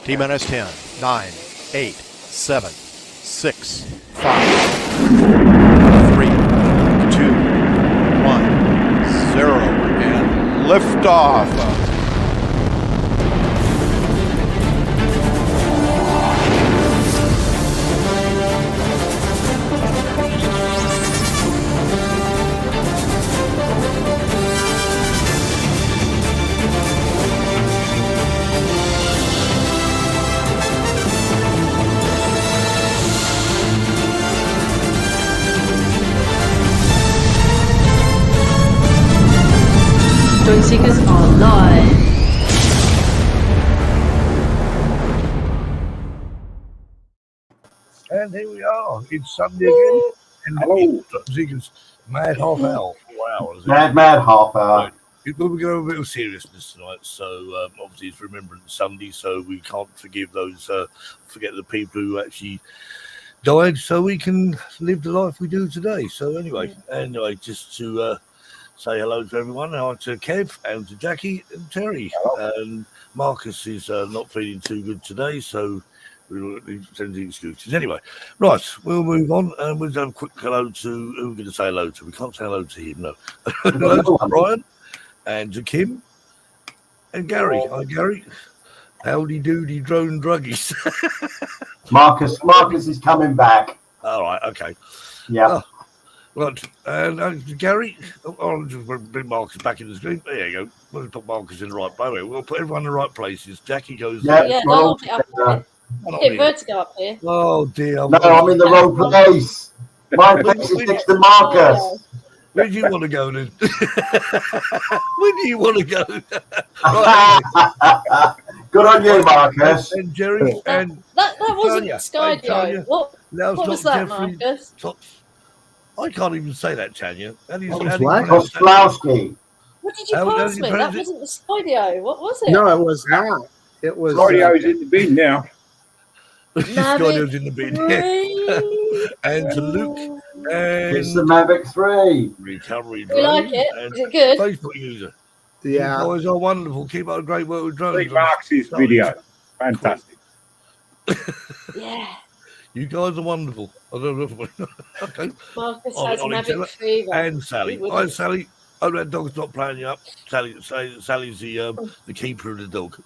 T-minus 10, 9, 8, 7, 6, 5, 3, 2, 1, 0, and liftoff. Joy Seekers are live. And here we are. It's Sunday again. And hello, Seekers. Mad half hour. Wow. Mad half hour. We're going to go a bit of seriousness tonight. So obviously it's Remembrance Sunday, so we can't forget the people who actually died, so we can live the life we do today. So anyway, just to say hello to everyone. Hello to Kev and to Jackie and Terry. And Marcus is not feeling too good today, so we'll send the excuses. Anyway, right, we'll move on and we'll have a quick hello to who we're going to say hello to. We can't say hello to him, no. Hello to Brian and to Kim and Gary. Hi, Gary. Howdy doody drone druggies. Marcus is coming back. All right, okay. Yeah. Right, and Gary, I'll just bring Marcus back in the screen. There you go. We'll put Marcus in the right place. We'll put everyone in the right places. Jackie goes. Yeah, well, get vertigo up here. Oh dear. No, I'm in the wrong place. My place is next to Marcus. Where do you want to go then? Where do you want to go? Right, good on you, Marcus. And Jerry and that wasn't Skydio. What was that, Jeffrey, Marcus? I can't even say that, Tanya. Koslowski. What did you pass me? That wasn't the Skydio. What was it? No, it was not. It was. Skydio's in the bin now. Skydio's in the bin. And to Luke. And It's the Mavic 3. Recovery. We like it. Is it good? Facebook user. Yeah. You guys are wonderful. Keep up the great work with drones. See Marcus's video. Fantastic. Yeah. You guys are wonderful. I don't know. Okay. Marcus has Mavic fever. And Sally. Hi, Sally. Oh, that dog's not playing you up. Sally's the keeper of the dog.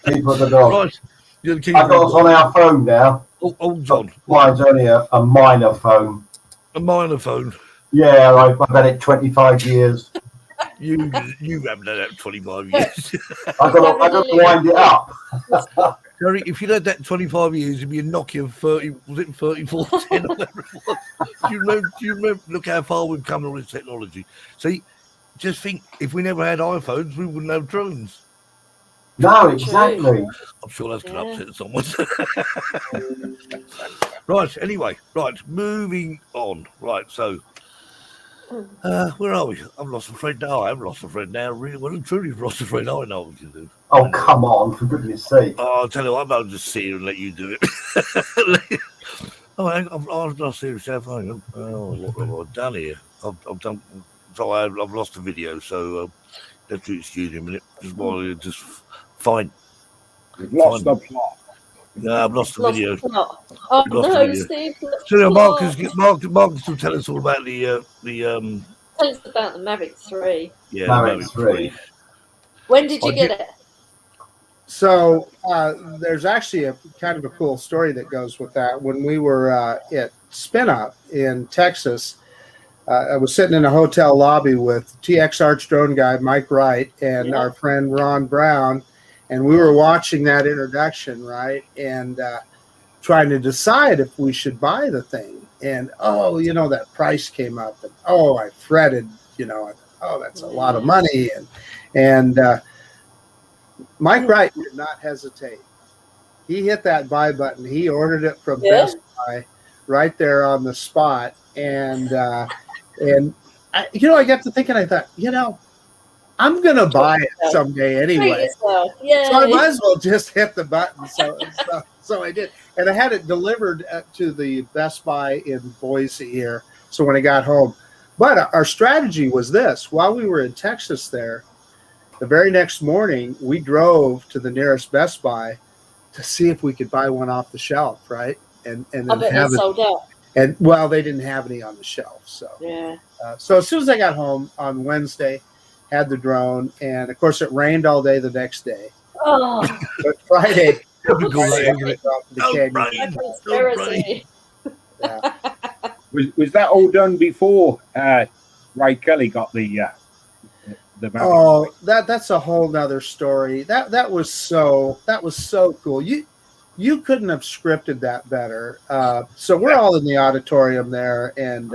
Keeper of the dog. Right. You're the keeper. I got us on our phone now. Oh, John. Mine's only a minor phone. A minor phone. Yeah, I've had it 25 years. You haven't had that 25 years. I got to wind it up. Jerry, if you'd had that 25 years, it'd be a Nokia 30, was it 3410 or whatever it was? Do you remember? Look how far we've come with technology. See, just think, if we never had iPhones, we wouldn't have drones. No, exactly. I'm sure that's going to upset someone. Right, anyway, moving on. Right, so, where are we? I've lost a friend now. I haven't lost a friend now. Really, well, truly lost a friend. I know what you do. Oh, come on, for goodness sake. Oh, I'll tell you what, I'll just sit here and let you do it. Oh, I've lost here, Chef. Oh, what have I done here? I've done. So I've lost the video, so you have to excuse me a minute. Just while you just fine. You've lost the plot. No, I've lost the video. Oh no, Steve. So Marcus will tell us all about the Tell us about the Mavic 3. Yeah, Mavic 3. When did you get it? So there's actually a kind of a cool story that goes with that. When we were at Spin Up in Texas, I was sitting in a hotel lobby with TX Arch drone guy Mike Wright and our friend Ron Brown, and we were watching that introduction, right, and trying to decide if we should buy the thing. And that price came up, and I fretted, that's a lot of money, and Mike Wright did not hesitate. He hit that buy button. He ordered it from Best Buy right there on the spot. And I got to thinking, I thought, I'm going to buy it someday anyway. So I might as well just hit the button. So I did. And I had it delivered to the Best Buy in Boise here. So when I got home. But our strategy was this. While we were in Texas there, the very next morning, we drove to the nearest Best Buy, to see if we could buy one off the shelf, right? And I then bet have they're it. sold out. And well, they didn't have any on the shelf. So Yeah. so as soon as I got home on Wednesday, had the drone, and of course it rained all day the next day. Oh, But Friday, Typical, isn't it? dropped the Don't canyon. rain. conspiracy. Yeah. Was that all done before Ray Kelly got the Mavic? Oh, that's a whole nother story. That was so cool. You couldn't have scripted that better. So we're all in the auditorium there, and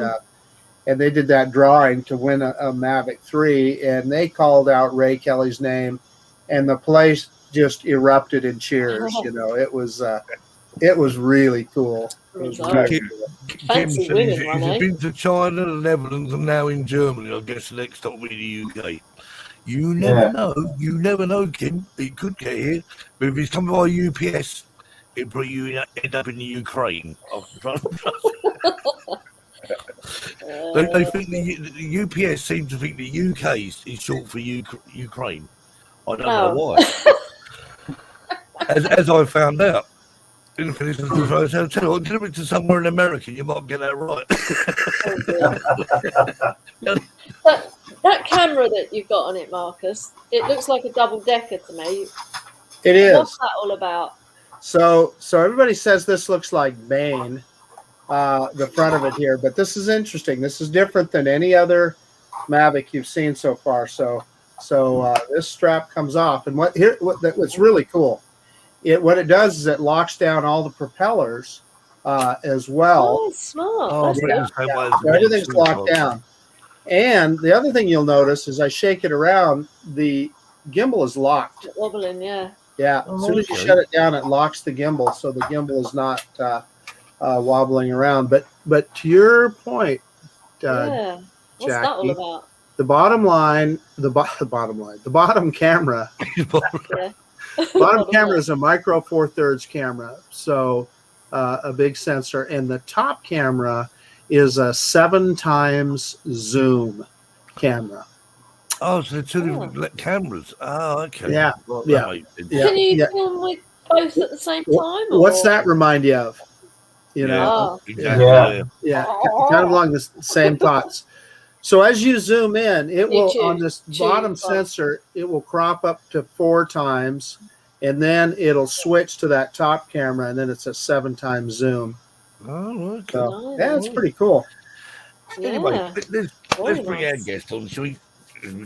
they did that drawing to win a Mavic 3, and they called out Ray Kelly's name, and the place just erupted in cheers. You know, it was really cool. It was really cool. Kim Fancy said winning he's one, eh? been to China, the Netherlands, and now in Germany. I guess the next stop will be the UK. You never know. You never know, Kim. It could get here. But if it's coming by UPS, it'll probably end up in the Ukraine. They think the UPS seem to think the UK is short for Ukraine. I don't know why. As I found out. I tell you what, give it to somewhere in America, you might get that right. That camera that you've got on it, Marcus, it looks like a double decker to me. It is. What's that all about? So everybody says this looks like Bane, the front of it here, but this is interesting. This is different than any other Mavic you've seen so far. So this strap comes off, and what's really cool, what it does is it locks down all the propellers as well. Oh, smart. Oh, That's good. brilliant. So everything's locked down. And the other thing you'll notice is I shake it around, the gimbal is locked. Wobbling, yeah. Yeah, as soon as you shut it down, it locks the gimbal, so the gimbal is not wobbling around. But to your point, Yeah. What's that all Jackie, about? the bottom camera, Yeah. bottom camera is a micro 4/3 camera, so a big sensor, and the top camera is a 7x zoom camera. Oh, so they're two different cameras. Oh, okay. Yeah, Well, yeah. that makes sense. Yeah, Can you yeah. film with both at the same time? What's or- that remind you of? You know, Oh. Exactly. Yeah. yeah, kind of along the same thoughts. So as you zoom in, it will YouTube, on this bottom sensor, it will crop up to 4 times, and then it'll switch to that top camera, and then it's a 7x zoom. Oh, okay. So yeah, it's pretty cool. Anyway, Yeah. let's Very bring our nice. guest on, shall we?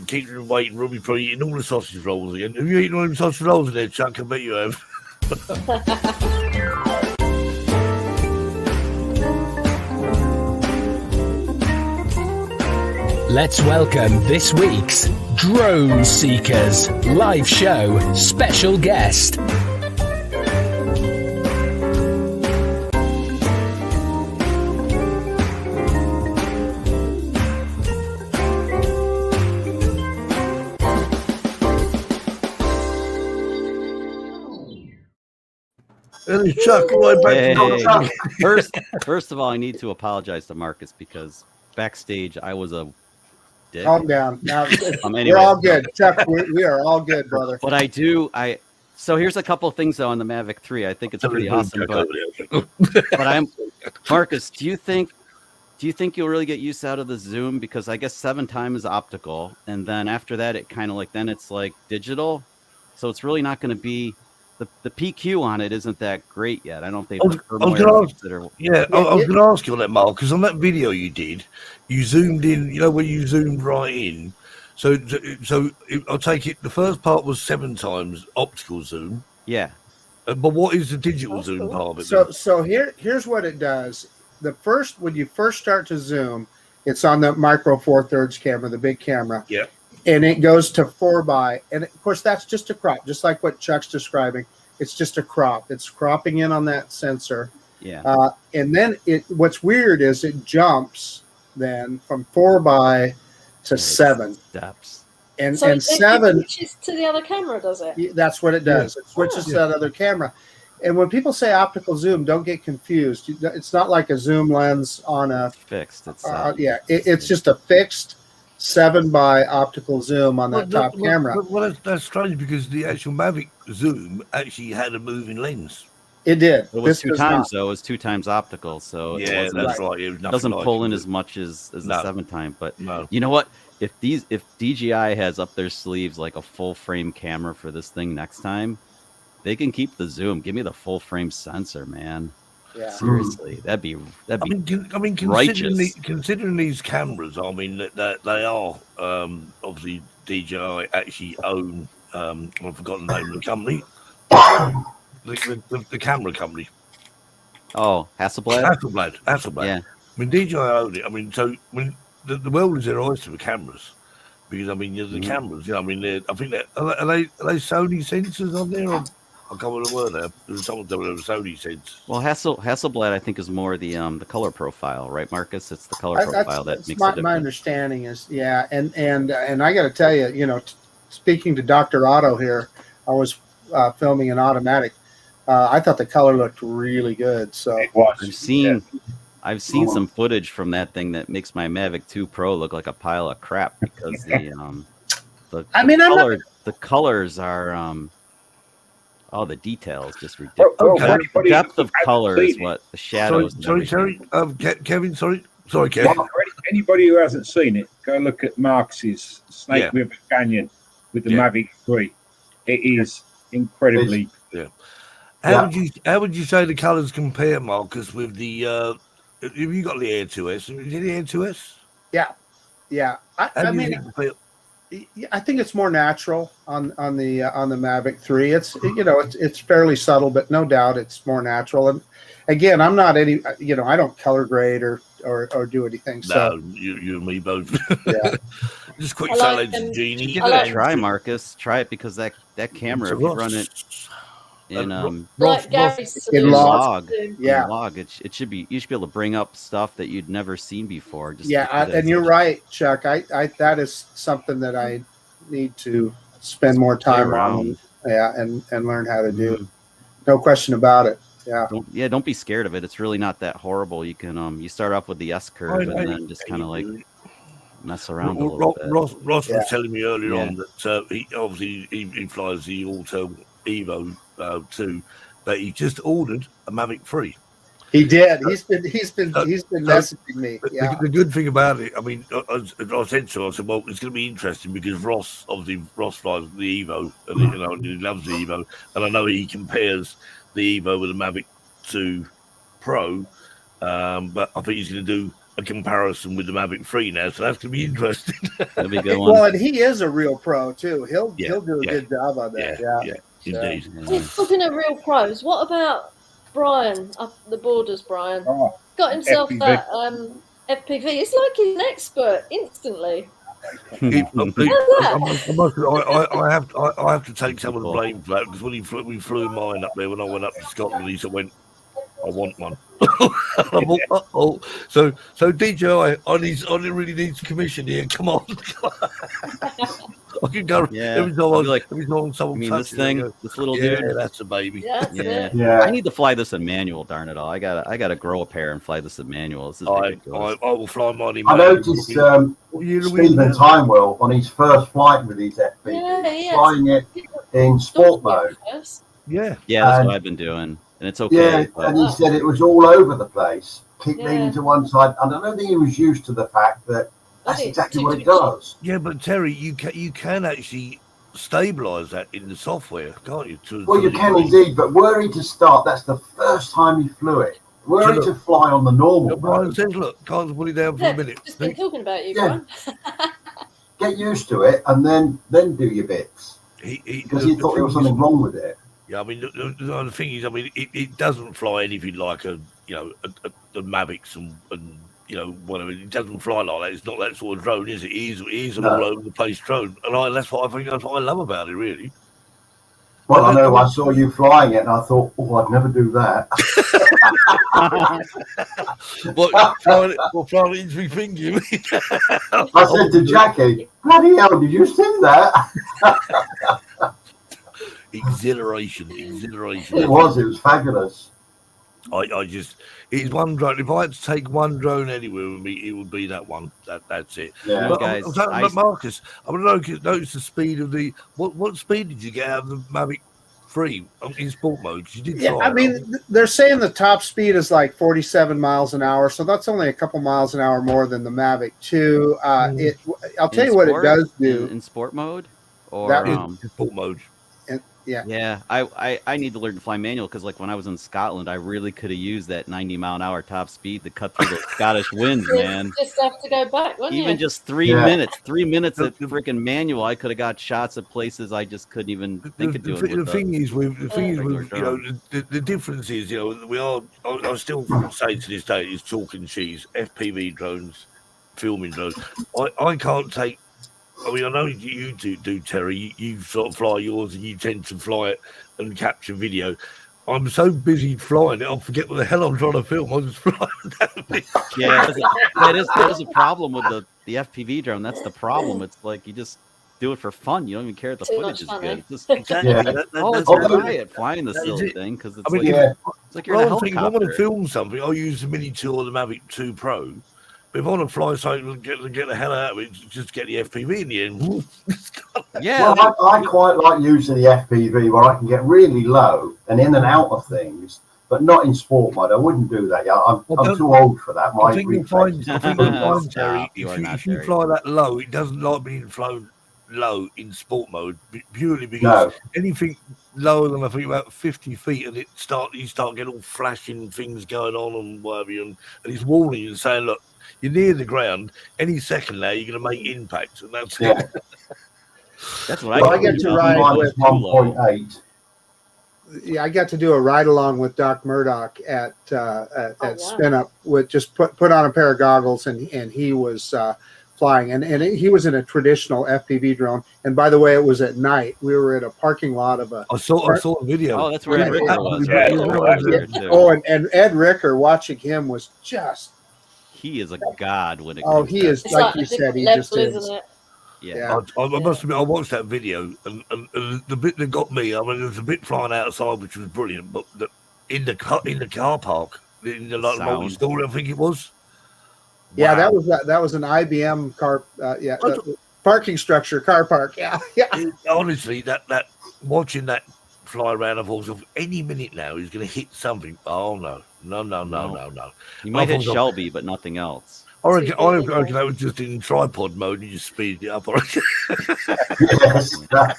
Keep them waiting. We'll be probably eating all the sausage rolls again. Have you eaten all the sausage rolls in there, Chuck? I bet you have. Let's welcome this week's Drone Seekers live show special guest. And Chuck, right back to Chuck. First of all, I need to apologize to Marcus because backstage I was a dick. Calm down. Now, Anyway. we're all good. Chuck, we are all good, brother. But so here's a couple things though on the Mavic 3. I think it's pretty awesome. But Marcus, do you think you'll really get use out of the zoom? Because I guess 7x is optical, and then after that it kind of then it's like digital. So it's really not going to be the PQ on it isn't that great yet. I don't think I was going to ask you on that, Mark, because on that video you did, you zoomed in. You know where you zoomed right in. So I'll take it. The first part was 7x optical zoom. Yeah. But what is the digital zoom part of it? So here's what it does. When you first start to zoom, it's on the micro 4/3 camera, the big camera. Yeah. And it goes to 4x, and of course that's just a crop, just like what Chuck's describing. It's just a crop. It's cropping in on that sensor. Yeah. And then what's weird is it jumps then from 4x to 7. Steps. And So and it 7, switches to the other camera, does it? that's what it does. It switches to that other camera. And when people say optical zoom, don't get confused. It's not like a zoom lens on a Fixed. It's it's just a fixed 7 by optical zoom on that top camera. Well, that's strange because the actual Mavic Zoom actually had a moving lens. It did. It was This two does times not. though. It was 2 times optical, so Yeah, it that's right. It was nothing doesn't like pull it, in was as it? much as the No. 7 time. But No. you know what? If DJI has up their sleeves like a full frame camera for this thing next time, they can keep the zoom. Give me the full frame sensor, man. Yeah. Seriously, that'd be considering, righteous. considering these cameras, I mean that they are obviously DJI actually own. I've forgotten the name of the company. The camera company. Oh, Hasselblad. Hasselblad. Yeah. I mean, DJI own it. I mean, so when the world is their oyster for cameras, because I mean, the cameras. I mean, I think are they Sony sensors on there? Or, I can't remember the word there. There was someone that were Sony sensors. Well, Hasselblad, I think, is more the color profile, right, Marcus? It's the color profile that makes it my understanding is, yeah, and I got to tell you, speaking to Dr. Otto here, I was filming an automatic. I thought the color looked really good. So It was. I've seen some footage from that thing that makes my Mavic 2 Pro look like a pile of crap because the colors are the details just ridiculous. Well, depth of color is what the shadows. Sorry, Kevin. Sorry, Kevin. For anybody who hasn't seen it, go look at Marcus's Snake River Canyon with the Mavic 3. It is incredibly. How would you say the colours compare, Marcus, with the? Have you got the Air 2S? Is it the Air 2S? Yeah. I mean, I think it's more natural on the Mavic 3. It's fairly subtle, but no doubt it's more natural. And again, I'm not I don't color grade or do anything. So no, you and me both. Yeah. Just quick silence, Genie. Give it a try, Marcus. Try it because that camera, if you run it in log, it should be. You should be able to bring up stuff that you'd never seen before. And you're right, Chuck. I that is something that I need to spend more time on. And learn how to do. No question about it. Yeah. Don't be scared of it. It's really not that horrible. You can you start off with the S curve and then just kind of like mess around a little bit. Ross was telling me earlier on that he obviously he flies the Auto Evo 2, but he just ordered a Mavic 3. He did. He's been messaging me. Yeah. The good thing about it, I mean, I said to him, I said, well, it's going to be interesting because Ross flies the Evo, and he loves the Evo, and I know he compares the Evo with the Mavic 2 Pro, but I think he's going to do a comparison with the Mavic 3 now, so that's going to be interesting. That'll be a good one. Well, and he is a real pro too. He'll do a good job on that. Yeah. Indeed. Talking of real pros, what about Brian up the borders? Brian got himself FPV. that FPV. It's like he's an expert instantly. I have to take some of the blame for that because when we flew mine up there when I went up to Scotland, he went, I want one. So DJI, I really need commission here. Come on. I can go every time someone this thing, this little dude. That's a baby. Yeah. I need to fly this in manual. Darn it all! I gotta grow a pair and fly this in manual. This is ridiculous. I will fly mine in I noticed Stephen Timewell on his first flight with his FPV, flying it in sport mode. Yeah, that's what I've been doing, and it's okay. Yeah, and he said it was all over the place. Keep leaning to one side. And I don't think he was used to the fact that that's exactly what it does. Yeah, but Terry, you can actually stabilise that in the software, can't you? Well, you can indeed, but were he to start, that's the first time he flew it. Were he to fly on the normal Brian says, look, can't put it down for a minute. Just been talking about you, Brian. Get used to it and then do your bits. Because he thought there was something wrong with it. Yeah, I mean, the thing is, I mean, it doesn't fly anything like the Mavics and whatever. It doesn't fly like that. It's not that sort of drone, is it? It is an all over the place drone, and that's what I love about it, really. Well, I know I saw you flying it, and I thought, I'd never do that. Flying it into my finger, you mean? I said to Jackie, bloody hell, did you see that? Exhilaration. It was fabulous. It's one drone. If I had to take one drone anywhere with me, it would be that one. That's it. Yeah. But, Guys, but Marcus, I want to notice the speed of the. What speed did you get out of the Mavic 3 in sport mode? 'Cause you did Yeah, try I mean, they're saying the top speed is like 47 miles an hour, so that's only a couple miles an hour more than the Mavic 2. I'll tell you what it does do in sport mode, or That in sport mode. yeah. I need to learn to fly manual because like when I was in Scotland, I really could have used that 90-mile-an-hour top speed to cut through the Scottish winds, man. Just have to go back, wouldn't Even you? just 3 minutes, 3 minutes at freaking manual, I could have got shots at places I just couldn't even think of doing. The thing is with the difference is, I still say to this day it's chalk and cheese. FPV drones, filming drones. I can't take. I mean, I know you do Terry. You sort of fly yours, and you tend to fly it and capture video. I'm so busy flying it, I forget what the hell I'm trying to film. I just fly. Yeah, that is a problem with the FPV drone. That's the problem. It's like you just do it for fun. You don't even care if the footage is good. It's just, try it flying the silly thing because it's like you're in a helicopter. If I want to film something, I'll use the Mini 2 or the Mavic 2 Pro. But if I want to fly something, get the hell out of it, just get the FPV in the end. Yeah. Well, I quite like using the FPV where I can get really low and in and out of things, but not in sport mode. I wouldn't do that. Yeah, I'm too old for that. I think you'll find, Terry, if you fly that low, it doesn't like being flown low in sport mode purely because anything lower than I think about 50 feet and you start getting all flashing things going on and whatever, and it's warning you and saying, look, you're near the ground. Any second now, you're going to make impact, and that's it. That's what I get to ride with 1.8. Yeah, I got to do a ride along with Doc Murdoch at Spin Up with just put on a pair of goggles and he was flying and he was in a traditional FPV drone. And by the way, it was at night. We were at a parking lot of a. I saw a video. Oh, that's where Ed Ricker was. Right? And Ed Ricker, watching him was just. He is a god when it. He is like you said. He just is. Yeah. I must admit, I watched that video, and the bit that got me, I mean, there was a bit flying outside, which was brilliant, but in the car park, in the multi-story, I think it was. Yeah, that was an IBM car. Parking structure, car park. Yeah. Honestly, that watching that fly around, I thought, any minute now he's going to hit something. Oh no. You might hit Shelby, but nothing else. I reckon that was just in tripod mode. You just speed it up. Yes. I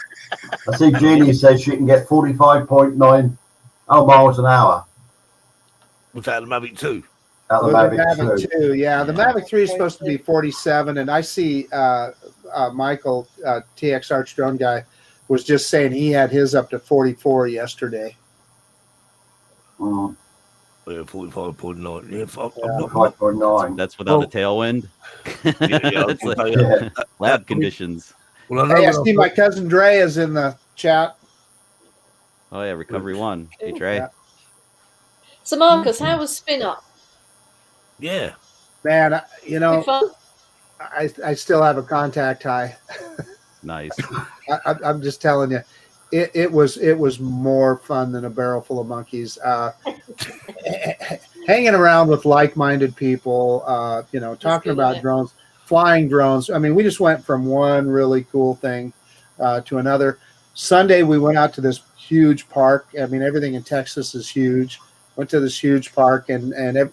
see Jeannie says she can get 45.9 miles an hour. Was that the Mavic 2? The Mavic 2, yeah. The Mavic 3 is supposed to be 47, and I see Michael, TX Arch Drone guy, was just saying he had his up to 44 yesterday. 45.9. Yeah, 5.9. That's without a tailwind. Lab conditions. Well, I see my cousin Dre is in the chat. Oh yeah, Recovery 1. Hey Dre. Yeah. So Marcus, how was Spin Up? Yeah. Man, Fun? I still have a contact high. Nice. I'm just telling you. It was more fun than a barrel full of monkeys. Hanging around with like-minded people, talking about drones, flying drones. I mean, we just went from one really cool thing to another. Sunday, we went out to this huge park. I mean, everything in Texas is huge. Went to this huge park and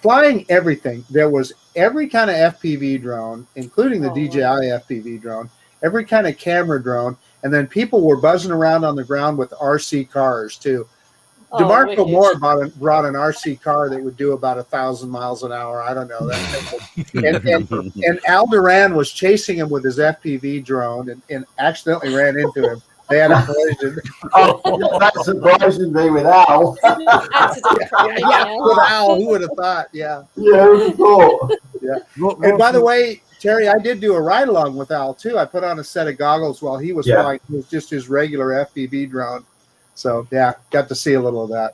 flying everything. There was every kind of FPV drone, including the DJI FPV drone, every kind of camera drone. And then people were buzzing around on the ground with RC cars too. DeMarco Moore brought an RC car that would do about 1,000 miles an hour. I don't know that. and Al Duran was chasing him with his FPV drone and accidentally ran into him. They had a collision. That's surprising me with Al. With Al, who would have thought? Yeah. Yeah, who would have thought? Yeah. And by the way, Terry, I did do a ride along with Al too. I put on a set of goggles while he was flying. It was just his regular FPV drone. So got to see a little of that.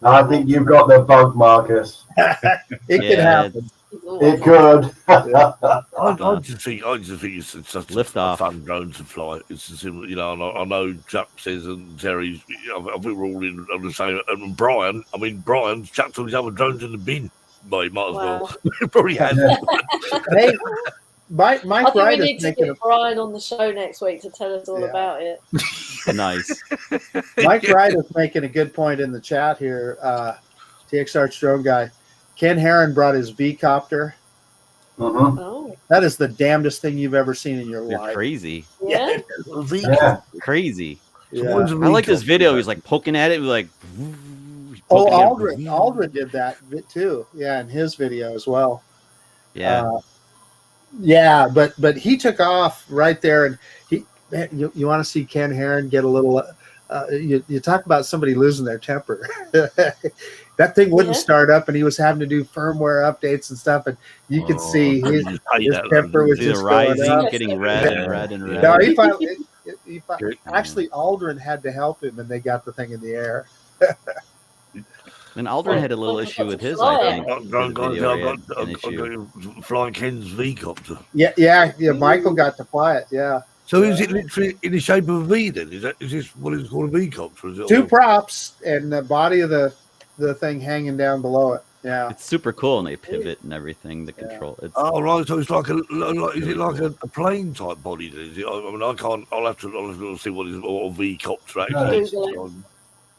I think you've got the bug, Marcus. It could happen. It could. I just think it's such Lift a off. fun drone to fly. It's a similar, you know. And I know Chuck says and Terry's. I think we're all in on the same. And Brian, Brian's chucked all his other drones in the bin. Well, he might as well. He probably has. Hey, Mike I think we Wright need is to making get Brian on the show next week to tell us all about it. Nice. Mike Wright is making a good point in the chat here. TXR Drone Guy. Ken Herron brought his V-copter. Oh, That is the damnedest thing you've ever seen in your You're life. crazy. yeah. Crazy. Yeah. I like this video. He's like poking at it. Like, Oh, Aldrin did that bit too. Yeah, in his video as well. Yeah. Yeah, but he took off right there, and you want to see Ken Herron get a little. You talk about somebody losing their temper. That thing wouldn't start up, and he was having to do firmware updates and stuff, and you could see his temper was just rising, going up. getting red and red and red. No, actually, Aldrin had to help him, and they got the thing in the air. And Aldrin had a little issue with his, I think. I've got flying Ken's V-copter. Yeah. Michael got to fly it. Yeah. So is it literally in the shape of a V then? Is this what is called a V-copter? Is it Two props and the body of the thing hanging down below it. Yeah. It's super cool, and they pivot and everything. The control. It's, right. So it's like is it like a plane type body? Then? Is it? I mean, I can't. I'll have to see what is a V-copter actually. No.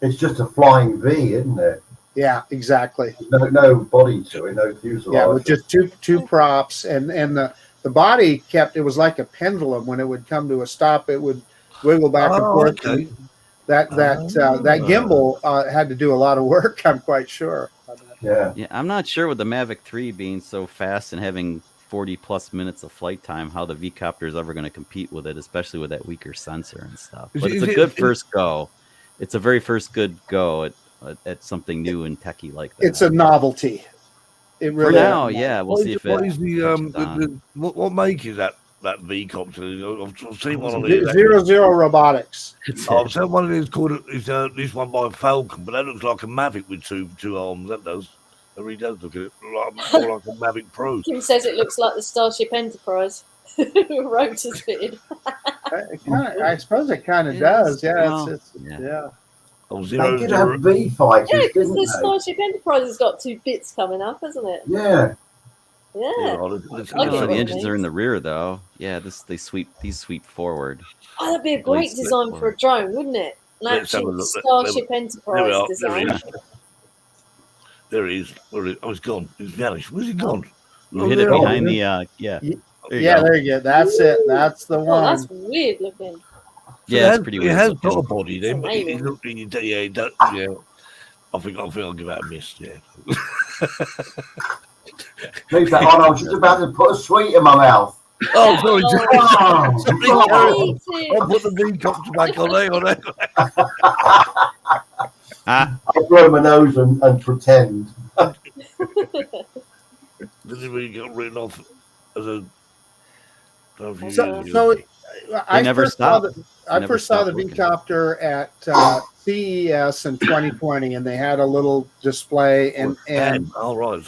It's just a flying V, isn't it? Yeah, exactly. No body to it, no fuselage. Yeah, with just two props, and the body kept. It was like a pendulum. When it would come to a stop, it would wiggle back and forth. Okay. That gimbal had to do a lot of work. I'm quite sure. Yeah. I'm not sure with the Mavic 3 being so fast and having 40 plus minutes of flight time, how the V-copter is ever going to compete with it, especially with that weaker sensor and stuff. But it's a good first go. It's a very first good go at something new and techie like that. It's a novelty. It really For now, yeah. We'll see if what is what make is that V-copter? I've seen one on there. 00 Robotics. I've seen one of these called this one by Falcon, but that looks like a Mavic with two arms. That does. It really does look at it more like a Mavic Pro. Kim says it looks like the Starship Enterprise. Rotors fitted. I suppose it kind of does. Yeah, yeah. Oh, they did have V fighters, yeah, because didn't the they? Starship Enterprise has got 2 bits coming up, hasn't it? Yeah. Yeah. The engines are in the rear, though. Yeah, these sweep forward. Oh, that'd be a great design for a drone, wouldn't it? An actual Starship Enterprise design. There he is. Oh, it's gone. It's vanished. Where's it gone? You hit it behind the yeah. There you go. That's it. That's the one. Oh, that's weird looking. Yeah, it's pretty weird. It has looking. got a body then, but it does. Yeah. I think I'll give that a miss. Yeah. Leave that on. I was just about to put a sweet in my mouth. Oh, sorry. Oh, I'll put the V-copter back on. Hang on. I'll blow my nose and pretend. This is where you got written off as a. I first saw the V-copter at CES in 2020, and they had a little display, and all right,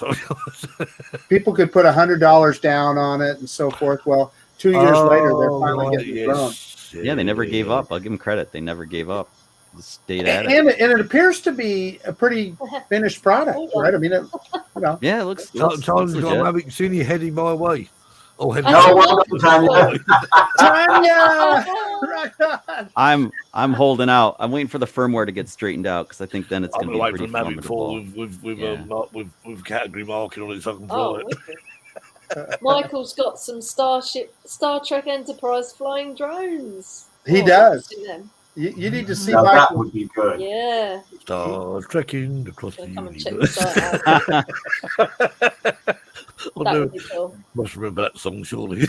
people could put $100 down on it and so forth. Well, 2 years later, they're finally getting grown. Yeah, they never gave up. I'll give them credit. They never gave up. Just stayed at it. And it appears to be a pretty finished product, right? I mean, yeah, it looks. Tom's got Mavic Cine heading my way. Oh, heading Tanya. I'm holding out. I'm waiting for the firmware to get straightened out because I think then it's going to be pretty Mavic formidable. with category marking on it, so I can fly it. Michael's got some Star Trek Enterprise flying drones. He does. You need to see Michael. Michael. That would be good. Yeah. Star trekking across the universe. That would be cool. Must remember that song, surely.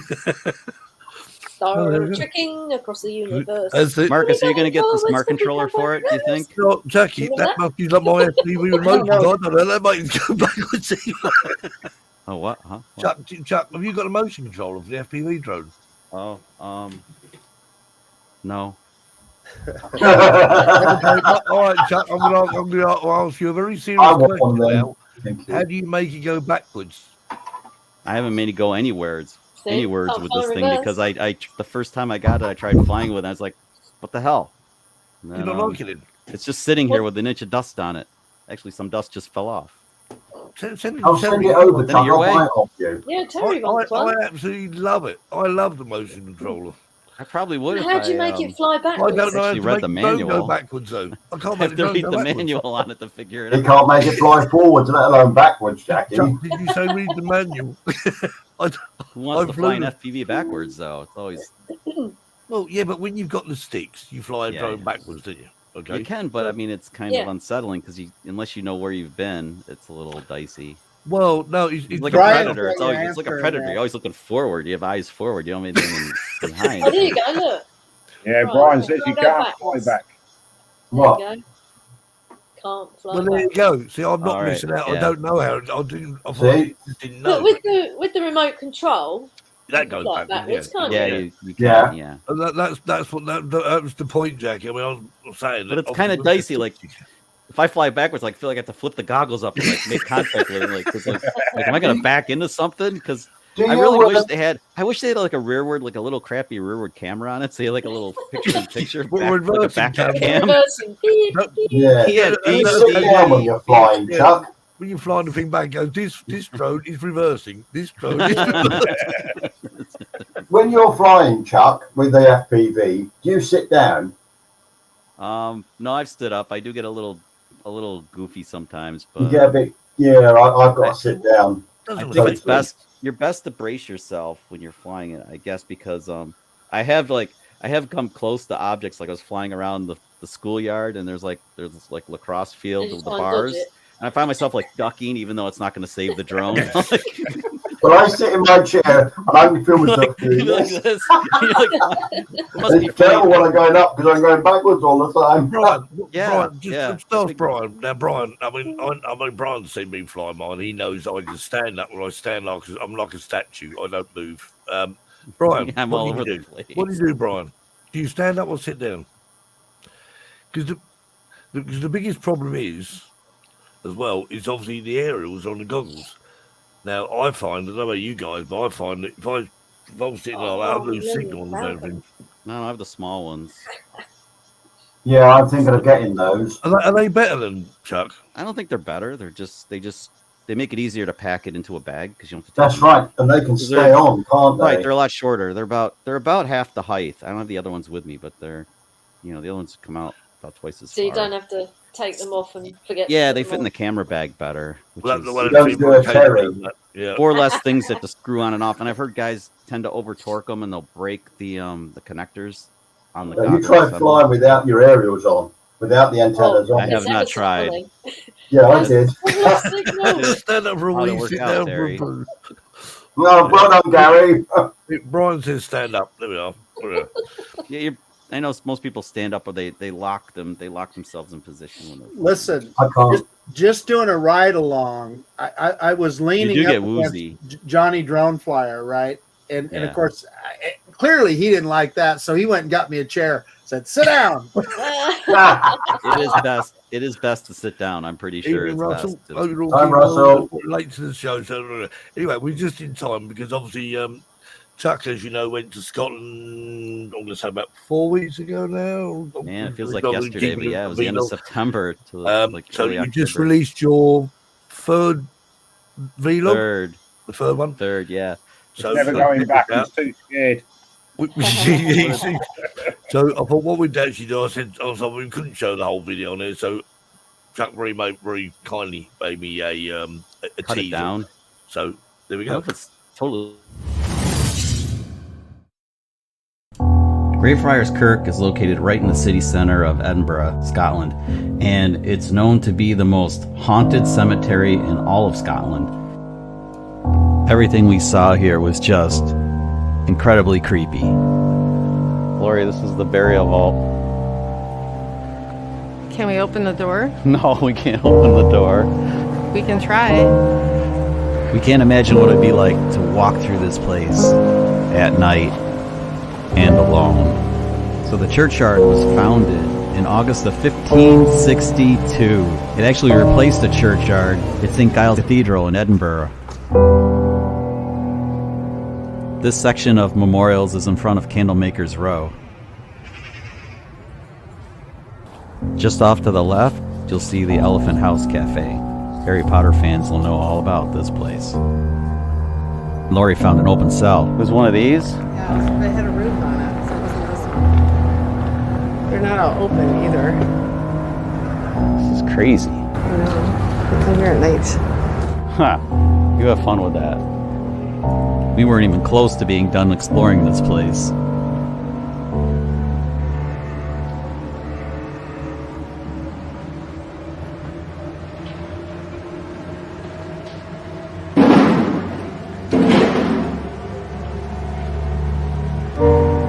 Star trekking across the universe. Marcus, are you going to get the smart controller for it, do you think? No, Jackie, that must be like my FPV remote. That might go backwards. Oh, what? Huh? Chuck, have you got a motion controller for the FPV drone? Oh, no. All right, Chuck, I'm going to ask you a very serious question now. How do you make it go backwards? I haven't made it go anywhere with this thing reverse. because I the first time I got it, I tried flying with it. I was like, what the hell? And You then, don't like it? it's just sitting here with an inch of dust on it. Actually, some dust just fell off. I'll send it over, Send it Chuck. your I'll way. buy it off you. Yeah, Terry wants I one. absolutely love it. I love the motion controller. I probably would. How do you make it fly backwards? I don't know how Actually to read make the the drone manual. go backwards though. I can't I make have the to drone read go the backwards. manual on it to figure it He out. can't make it fly forwards, let alone backwards, Jackie. Chuck, did you say read the manual? Who wants to I've fly an learned- FPV backwards though? It's always Well, yeah, but when you've got the sticks, you fly a Yeah, drone yeah. backwards, don't you? Okay. you can, but I mean it's kind of unsettling because unless you know where you've been, it's a little dicey. Well, no, it's It's like Brian, a predator. It's your always it's like a answer, predator. man. You're always looking forward. You have eyes forward. You don't have anything behind. Oh, there you go. Look. Yeah, Right, Brian right. says you Go can't backwards. fly back. There What? you go. Can't fly Well, there you back. go. See, I'm not All right, missing out. I yeah. don't know how. I See? just didn't know. But with the remote control, That you goes fly backwards. backwards, can't Yeah, you? you can. Yeah. Yeah. And that's what that was the point, Jackie. I mean, I'm saying, But that it's kinda obviously- dicey, like, If I fly backwards, like, I feel like I have to flip the goggles up and like make contact with it. Like, 'cause, like, am I gonna back into something? Because Do I you, really uh, wish they had. I wish they had like a rearward, like a little crappy rearward camera on it, so you had like a little picture, Well, back, like a reversing backup camera. cam. Reversing. Beep, No. beep. Yeah. Yeah, You beep, sit beep. down when you're flying, Yeah. Chuck. When you fly the thing back, it goes, this drone is reversing. This drone is reversing. When you're flying, Chuck, with the FPV, do you sit down? No, I've stood up. I do get a little goofy sometimes, You but get a bit. Yeah, I've got to sit down. I Doesn't think make it's sense. best. You're best to brace yourself when you're flying it, I guess, because I have come close to objects. Like I was flying around the schoolyard, and there's this lacrosse field You with the just wanna dodge bars, it. and I find myself like ducking, even though it's not going to save the drone. But I sit in my chair and I can feel myself doing Like this. this. You're like, it must be It's terrible funny. when I'm going up because I'm going backwards all the time. Brian, Yeah, Brian, just yeah. start Brian. Now, Brian, I mean, Brian's seen me fly mine. He knows I can stand up when I stand like I'm like a statue. I don't move. Brian, I'm what all do over you the do? place. What do you do, Brian? Do you stand up or sit down? Because the biggest problem is, as well, is obviously the aerials on the goggles. Now, I find, I don't know about you guys, but I find that if I'm sitting like that, I lose signal and everything. No, I have the small ones. Yeah, I'm thinking of getting those. Are they better than Chuck? I don't think they're better. They make it easier to pack it into a bag because you don't have to. That's take them right, and they can They're- stay on, can't they? Right, they're a lot shorter. They're about half the height. I don't have the other ones with me, but they're, the other ones come out about twice as So you far. don't have to take them off and forget. Yeah, to they put fit in them the camera bag better, which Well, is the one Don't that do a people Terry. take that, yeah. four less things that to screw on and off. And I've heard guys tend to over torque them and they'll break the connectors on the. Now, you goggles. try flying without your aerials on, without the antennas Oh, I on. have it's not ever so tried. funny. Yeah, I did. I've lost signal. Just stand up for a How'd it week, work sit out, down Terry? for a No, well done, Gary. Brian says stand up. There we are. There we are. Yeah, I know most people stand up or they lock themselves in position when they're. Listen, I can't. just doing a ride along, I was leaning You do up get against woozy. Johnny Drone Flyer, right? And Yeah. of course, clearly he didn't like that, so he went and got me a chair. Said, "Sit down." It is best to sit down. I'm pretty sure Evening, it's Russell. best. Hope you're all Hi, keeping Russell. well, late to the show. So anyway, we're just in time because obviously Chuck, as you know, went to Scotland. I'm going to say about 4 weeks ago now. Man, it feels We've like got yesterday, keeping but yeah, it it was the end of vlog. September to like So early you just October. released your third vlog, the third one. Third, yeah. So Never going back. He's too scared. So I thought what we'd actually do, I said we couldn't show the whole video on there, so Chuck very kindly made me a Cut it teaser. down. So there we I go. hope it's totally. Greyfriars Kirk is located right in the city centre of Edinburgh, Scotland, and it's known to be the most haunted cemetery in all of Scotland. Everything we saw here was just incredibly creepy. Gloria, this is the burial vault. Can we open the door? No, we can't open the door. We can try. We can't imagine what it'd be like to walk through this place at night and alone. So the churchyard was founded in August of 1562. It actually replaced the churchyard at St. Giles Cathedral in Edinburgh. This section of memorials is in front of Candlemakers Row. Just off to the left, you'll see the Elephant House Cafe. Harry Potter fans will know all about this place. Lori found an open cell. It was one of these? Yeah, they had a roof on it, so it wasn't this one. They're not all open either. This is crazy. I know. They come here at night. Huh. You have fun with that. We weren't even close to being done exploring this place.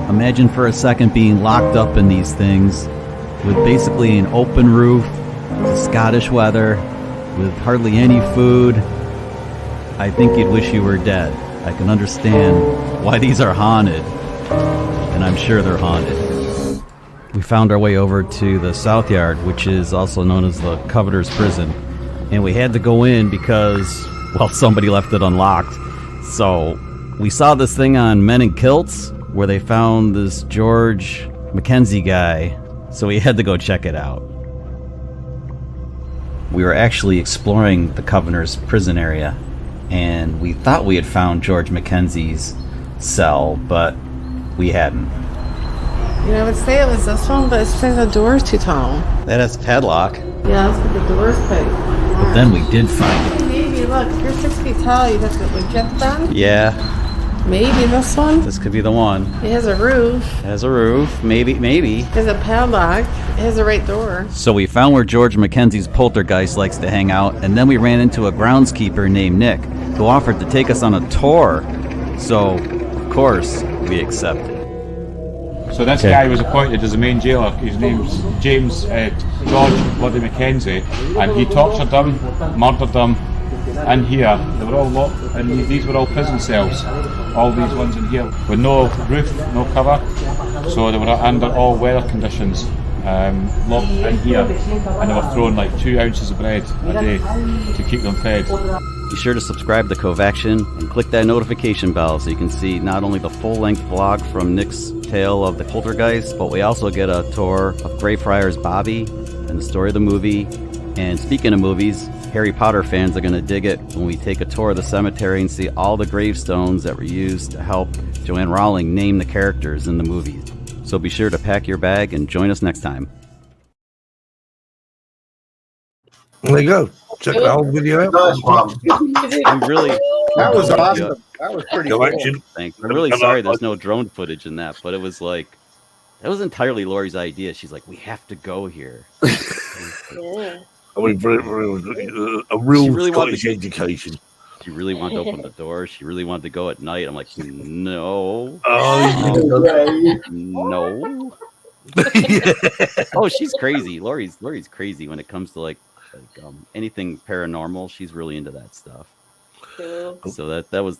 Imagine for a second being locked up in these things with basically an open roof, Scottish weather, with hardly any food. I think you'd wish you were dead. I can understand why these are haunted, and I'm sure they're haunted. We found our way over to the South Yard, which is also known as the Coveter's Prison, and we had to go in because, well, somebody left it unlocked. So we saw this thing on Men in Kilts where they found this George Mackenzie guy, so we had to go check it out. We were actually exploring the Coveter's prison area, and we thought we had found George Mackenzie's cell, but we hadn't. You know, I would say it was this one, but it's saying the door's too tall. That has a padlock. Yeah, that's what the door's quite. But then we did find it. Maybe, look, if you're 6 feet tall, you'd have to like get them. Yeah, Maybe this one. this could be the one. It has a roof. It has a roof, maybe. It has a padlock. It has the right door. So we found where George Mackenzie's poltergeist likes to hang out, and then we ran into a groundskeeper named Nick, who offered to take us on a tour. So, of course, we accepted. So this guy was appointed as the main jailer. His name's James George Bloody Mackenzie, and he tortured them, murdered them in here. They were all locked, and these were all prison cells. All these ones in here with no roof, no cover, so they were under all weather conditions, locked in here, and they were thrown like 2 ounces of bread a day to keep them fed. Be sure to subscribe to Kovaction and click that notification bell so you can see not only the full-length vlog from Nick's tale of the poltergeist, but we also get a tour of Greyfriars Bobby and the story of the movie. And speaking of movies, Harry Potter fans are going to dig it when we take a tour of the cemetery and see all the gravestones that were used to help Joanne Rowling name the characters in the movies. So be sure to pack your bag and join us next time. There you go. Check the whole video out. Nice one. I'm really... That was awesome. That was pretty cool. Thanks. I'm really sorry there's no drone footage in that, but it was like... That was entirely Lori's idea. She's like, we have to go here. Yeah. I mean, a real Scottish education. She really wanted to open the door. She really wanted to go at night. I'm like, no. No. Oh, she's crazy. Lori's crazy when it comes to like anything paranormal. She's really into that stuff. Cool. So that was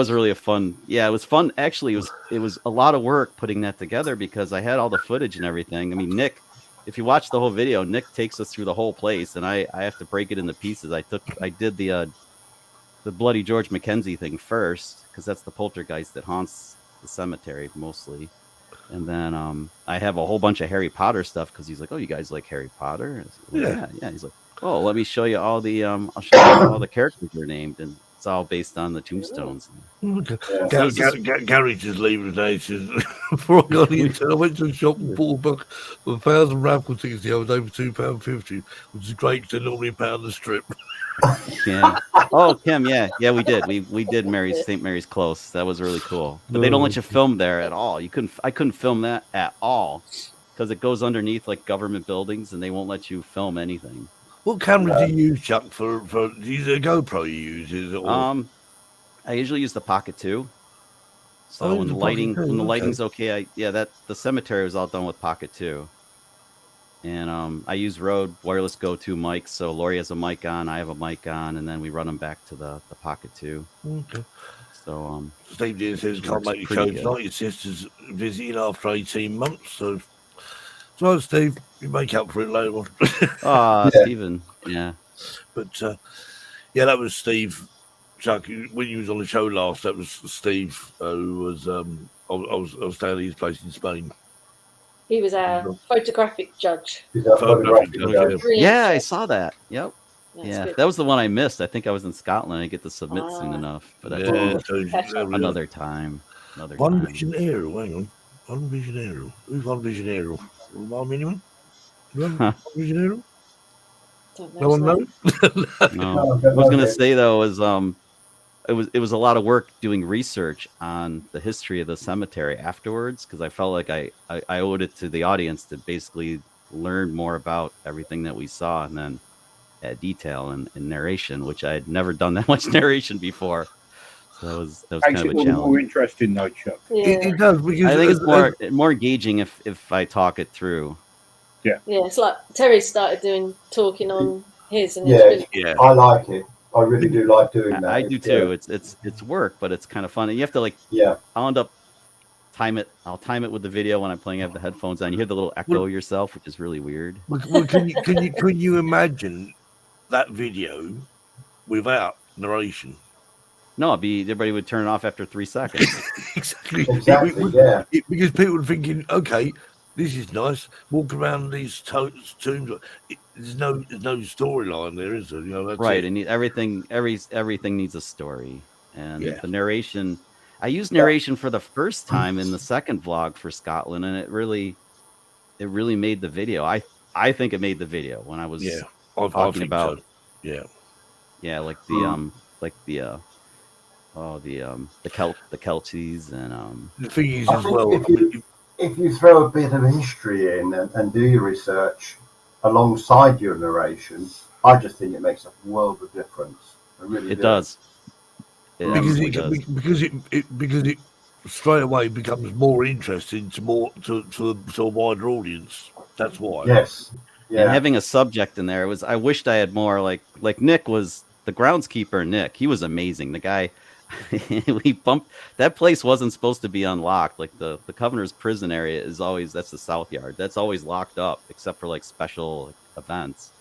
really a fun. Yeah, it was fun. Actually, it was a lot of work putting that together because I had all the footage and everything. I mean, Nick, if you watch the whole video, Nick takes us through the whole place, and I have to break it into pieces. I did the Bloody George Mackenzie thing first because that's the poltergeist that haunts the cemetery mostly. And then I have a whole bunch of Harry Potter stuff because he's like, "Oh, you guys like Harry Potter?" Yeah. He's like, "Oh, let me show you all the I'll show you all the characters were named, and it's all based on the tombstones." Gary just leaving today. Says, before I got into, I went to the shop and bought a book for 1,000 raffle tickets the other day for £2.50, which is great because they're normally £1 a strip. Yeah. Oh, Kim. Yeah, we did. We did St. Mary's Close. That was really cool. But they don't let you film there at all. I couldn't film that at all because it goes underneath like government buildings, and they won't let you film anything. What camera do you use, Chuck? For is it a GoPro you use? Is it I usually use the Pocket 2. So when the lighting's okay, the cemetery was all done with Pocket 2. And I use Rode wireless Go-To mics. So Lori has a mic on, I have a mic on, and then we run them back to the Pocket 2. Okay. So Steve Dean says can't make the show tonight. Your sister's visiting after 18 months. So Steve, you make up for it later on. Stephen. Yeah. But that was Steve Chuck, when you was on the show last, that was Steve, who was I was staying at his place in Spain. He was our photographic judge. Photographic judge, Yeah, I saw that. Yep. That's Yeah, good. that was the one I missed. I think I was in Scotland. I didn't get to submit soon enough, but another time. One Visionero, hang on. One Visionero. Who's One Visionero? Remind me anyone? One Visionero? No one knows? No. I was gonna say though was it was a lot of work doing research on the history of the cemetery afterwards, because I felt like I owed it to the audience to basically learn more about everything that we saw, and then add detail and narration, which I had never done that much narration before. So that was kind of a challenge. More interesting, though, Chuck. It does, because I think it's more engaging if I talk it through. Yeah. Yeah, it's like Terry started talking on his, and I like it. I really do like doing that. I do too. It's work, but it's kind of fun. And you have to I'll end up I'll time it with the video when I'm playing. I have the headphones on. You hear the little echo yourself, which is really weird. Well, can you imagine that video without narration? No, everybody would turn it off after 3 seconds. Exactly. Yeah. Because people are thinking, okay, this is nice. Walk around these tombs. There's no storyline there, is there? You know, that's right. it. And everything needs a story, and the narration. I used narration for the first time in the second vlog for Scotland, and it really made the video. I think it made the video when I was talking about so. like the Kelties and the thing is I as think well. If you throw a bit of history in and do your research alongside your narration, I just think it makes a world of difference. It does. Because it straight away becomes more interesting to a wider audience. That's why. Yes. Yeah. And having a subject in there I wished I had more like Nick was the groundskeeper. Nick, he was amazing. The guy, we bumped that place wasn't supposed to be unlocked. Like the Governor's prison area that's the South Yard. That's always locked up except for like special events.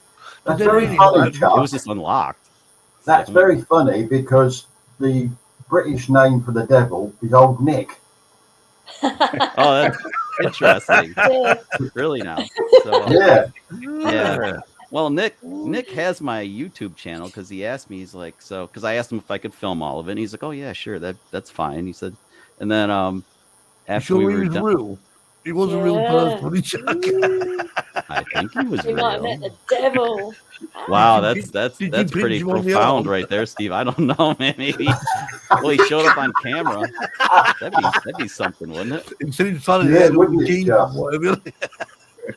That's very funny, Chuck. It was just unlocked. That's very funny because the British name for the devil is Old Nick. Oh, that's interesting. Really now. So, yeah. Well, Nick has my YouTube channel because he asked me. He's like, because I asked him if I could film all of it. And he's like, oh yeah, sure, that's fine. He said, and then after we were done, real. He was a real person. I think he was You real. might have met the devil. Wow, that's pretty profound right there, Steve. I don't know, man. Maybe he showed up on camera. That'd be something, wouldn't it? Instead of trying to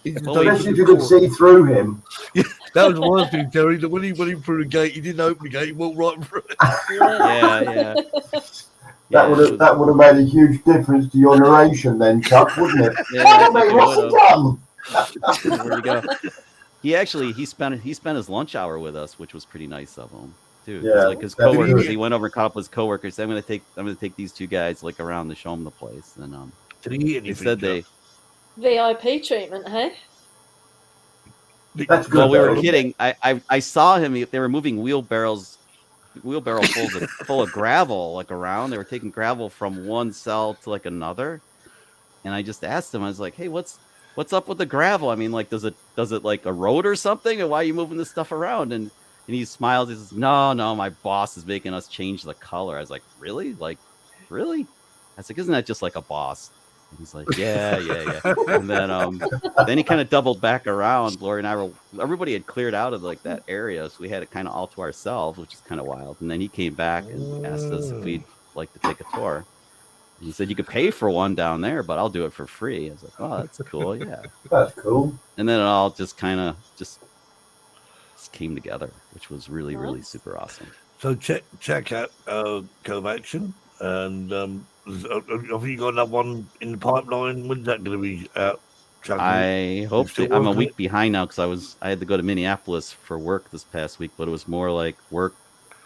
Especially if you could see through him. Yeah, that was one thing, Terry. That when he went in through the gate, he didn't open the gate. He walked right through it. Yeah. That would have made a huge difference to your narration, then, Chuck, wouldn't it? Yeah, What's he done? Where'd he go? He spent his lunch hour with us, which was pretty nice of him too. Yeah, like his coworkers, he went over and caught up with his coworkers. Said, I'm gonna take these two guys like around to show them the place. And did he eat anything? They said they VIP treatment, hey? That's good. Well, we were kidding. I saw him. They were moving wheelbarrow full of gravel like around. They were taking gravel from one cell to like another. And I just asked him. I was like, "Hey, what's up with the gravel? I mean, like, does it like erode or something? Or why are you moving this stuff around?" And he smiles. He says, "No, my boss is making us change the color." I was like, "Really? Like, really?" I was like, "Isn't that just like a boss?" And he's like, yeah. And then he kind of doubled back around. Lori and everybody had cleared out of like that area, so we had it kind of all to ourselves, which is kind of wild. And then he came back and asked us if we'd like to take a tour. And he said, "You could pay for one down there, but I'll do it for free." I was like, "Oh, that's cool, yeah." That's cool. And then it all just kind of just came together, which was really, really super awesome. So check out Kovac, and have you got another one in the pipeline? When's that going to be out? Chuck? I hope I'm a week behind now because I had to go to Minneapolis for work this past week, but it was more like work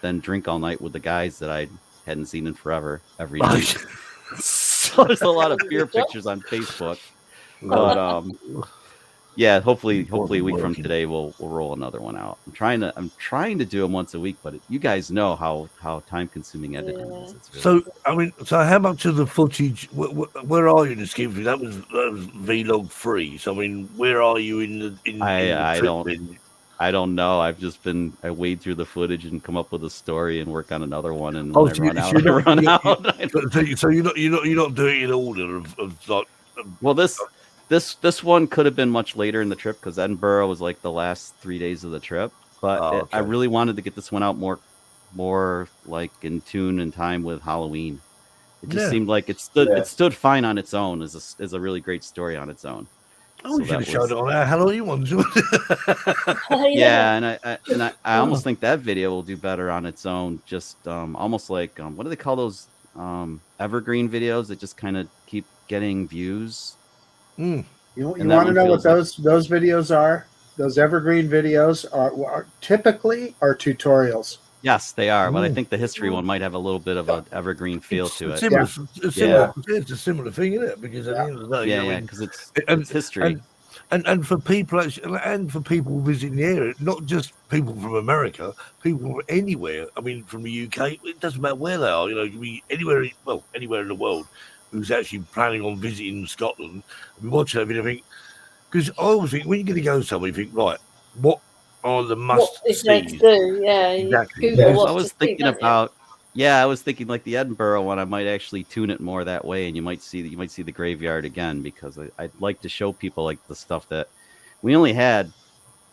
than drink all night with the guys that I hadn't seen in forever every night. So there's a lot of beer pictures on Facebook, but Yeah, hopefully a week from today we'll roll another one out. I'm trying to do them once a week, but you guys know how time consuming editing is. It's really So how much of the footage? Where are you in the scheme? That was vlog 3. So I mean, where are you in the I don't know. I've just been I wade through the footage and come up with a story and work on another one. And when I run out, I run out. So you're not doing it in order of like. Well, this one could have been much later in the trip because Edinburgh was like the last 3 days of the trip. But I really wanted to get this one out more like in tune and time with Halloween. It just seemed like it stood fine on its own as a really great story on its own. We should have showed it on our Halloween ones. Yeah, and I almost think that video will do better on its own. Just almost like what do they call those evergreen videos that just kind of keep getting views? You want to know what those videos are? Those evergreen videos are typically tutorials. Yes, they are, but I think the history one might have a little bit of an evergreen feel to it. It's a similar thing, isn't it? Because at the end of the day, because it's history. And for people and for people visiting the area, not just people from America, people from anywhere. I mean, from the UK, it doesn't matter where they are. You know, it can be anywhere in the world who's actually planning on visiting Scotland. And watch that video, think because I always think when you're going to go somewhere, you think right, what are the must-sees? to do? Yeah, exactly. I was thinking I was thinking like the Edinburgh one. I might actually tune it more that way, and you might see the graveyard again because I'd like to show people like the stuff that we only had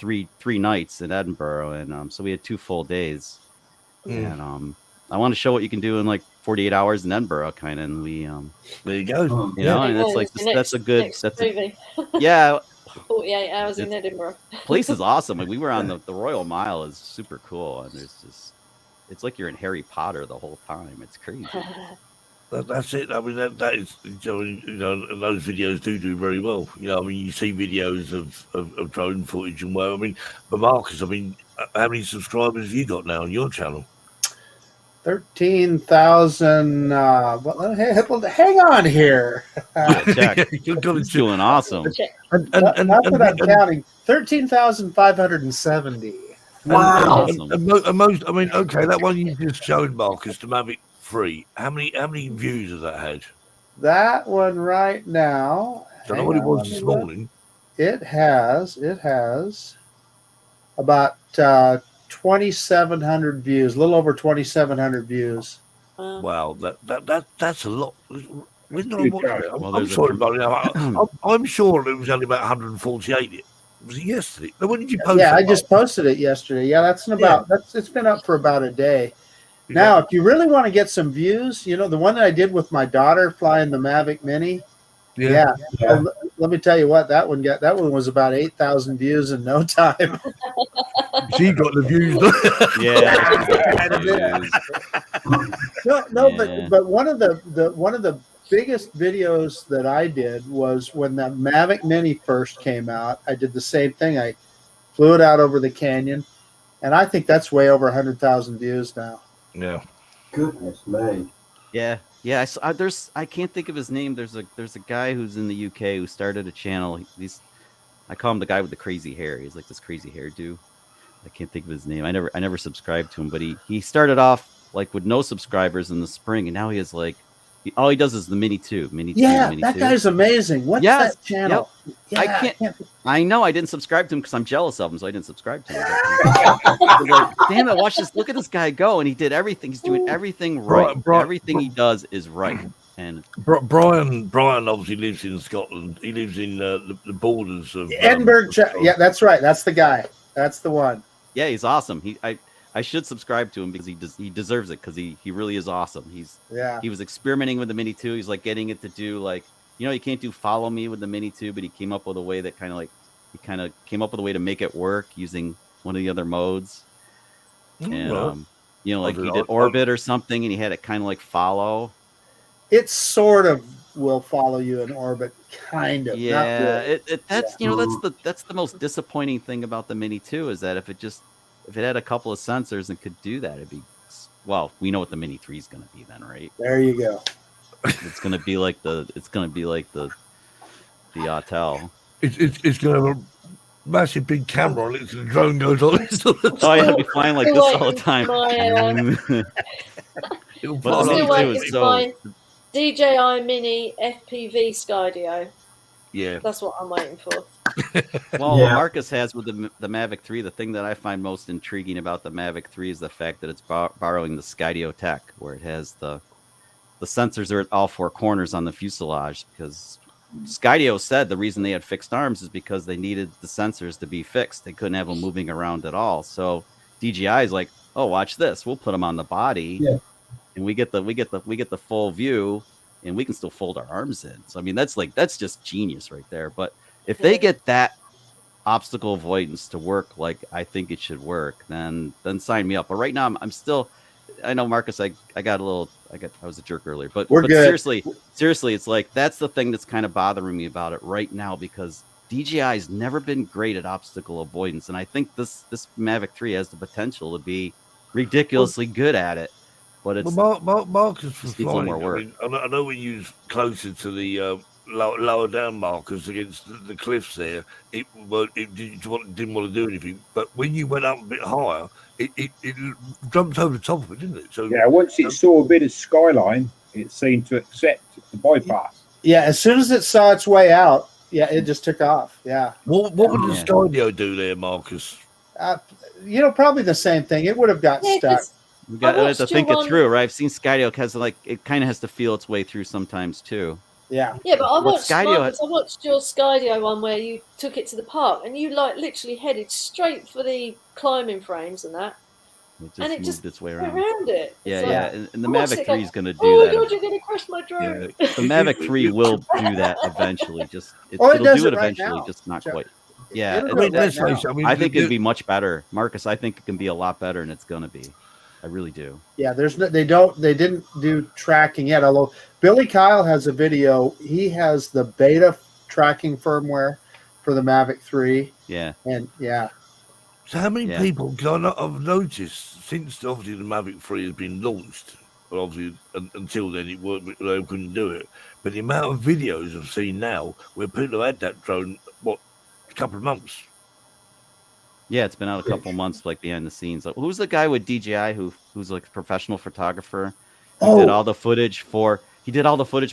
three nights in Edinburgh, and so we had 2 full days, and I want to show what you can do in like 48 hours in Edinburgh, kind of. And we there you go, and that's like that's a good movie. 48 hours in Edinburgh. Place is awesome. Like, we were on the Royal Mile is super cool, and it's like you're in Harry Potter the whole time. It's crazy. That's it. I mean, that is, those videos do very well. You know, I mean, you see videos of drone footage and well. I mean, but Marcus, I mean, how many subscribers have you got now on your channel? 13,000. Hang on here. You're doing awesome. That's what I'm counting. 13,570. Wow. And most, I mean, okay, that one you just showed, Marcus, the Mavic 3. How many views has that had? That one right now. I don't know what it was this morning. It has about 2,700 views, a little over 2,700 views. Wow, that's a lot. I'm sorry, buddy. I'm sure it was only about 148. Was it yesterday? When did you post it? Yeah, I just posted it yesterday. Yeah, it's been up for about a day. Yeah. Now, if you really want to get some views, the one that I did with my daughter flying the Mavic Mini. Yeah. Well, let me tell you what, that one was about 8,000 views in no time. She got the views. But one of the biggest videos that I did was when the Mavic Mini first came out. I did the same thing. I flew it out over the canyon, and I think that's way over 100,000 views now. Yeah. Goodness me. Yeah. I can't think of his name. There's a guy who's in the UK who started a channel. I call him the guy with the crazy hair. He's like this crazy hairdo. I can't think of his name. I never subscribed to him, but he started off like with no subscribers in the spring, and now he has like all he does is the Mini 2. That guy's amazing. What's that channel? Yep. Yeah, I know I didn't subscribe to him because I'm jealous of him, so I didn't subscribe to him. Like, damn it, watch this. Look at this guy go, and he did everything. He's doing everything right. Everything he does is right. And Brian obviously lives in Scotland. He lives in the borders of Edinburgh. Yeah, that's right. That's the guy. That's the one. Yeah, he's awesome. I should subscribe to him because he deserves it because he really is awesome. He was experimenting with the Mini 2. He's like getting it to do like, you can't do follow me with the Mini 2, but he came up with a way that came up with a way to make it work using one of the other modes. And like he did orbit or something, and he had it kind of like follow. It sort of will follow you in orbit, kind of. Yeah, that's the most disappointing thing about the Mini 2 is that if it had a couple of sensors and could do that, we know what the Mini 3 is going to be then, right? There you go. It's going to be like the Autel. It's going to have massive big camera on it, so the drone goes on it. Oh, yeah, I'd be flying like this all the time. It'll But fly the Still thing like too waiting is for my DJI Mini FPV Skydio. yeah. That's what I'm waiting for. Well, Yeah. what Marcus has with the Mavic 3, the thing that I find most intriguing about the Mavic 3 is the fact that it's borrowing the Skydio tech, where it has the sensors are at all four corners on the fuselage. Because Skydio said the reason they had fixed arms is because they needed the sensors to be fixed. They couldn't have them moving around at all. So DJI is like, oh, watch this. We'll put them on the body, Yeah. and we get the full view, and we can still fold our arms in. So I mean, that's just genius right there. But if they get that obstacle avoidance to work like I think it should work, then sign me up. But right now, I'm still. I know, Marcus. I was a jerk earlier, but We're good. seriously, it's like that's the thing that's kind of bothering me about it right now, because DJI's never been great at obstacle avoidance, and I think this Mavic 3 has the potential to be ridiculously good at it. But it's Marcus for needs a little flying. more work. I mean, I know we use closer to the lower down markers against the cliffs there. It didn't want to do anything, but when you went up a bit higher, it jumped over the top of it, didn't it? So Yeah, once it saw a bit of skyline, it seemed to accept the bypass. Yeah, as soon as it saw its way out, yeah, it just took off. Yeah. What would the Skydio do there, Marcus? Probably the same thing. It would have got stuck. We got to think it through, right? I've seen Skydio because it kind of has to feel its way through sometimes too. Yeah. Yeah, but I watched Skydio I watched your Skydio one where you took it to the park and you literally headed straight for the climbing frames and that. It just moved its way around. it. Yeah, It's yeah. like, And the I watched Mavic it 3 go, is going to do oh that. my God, you're going to crush my drone. Yeah. The Mavic 3 will do that eventually. Oh, it it'll does do it it right eventually, now. just not Chuck. quite. Yeah, It'll do it right now. I think it'd be much better, Marcus. I think it can be a lot better, and it's going to be. I really do. Yeah, they didn't do tracking yet. Although Billy Kyle has a video, he has the beta tracking firmware for the Mavic 3. Yeah. And yeah. So how many people? Because I've noticed since obviously the Mavic 3 has been launched, but obviously until then they couldn't do it. But the amount of videos I've seen now where people have had that drone, a couple of months. Yeah, it's been out a couple months, like behind the scenes. Like, who's the guy with DJI who's like a professional photographer? He did all the footage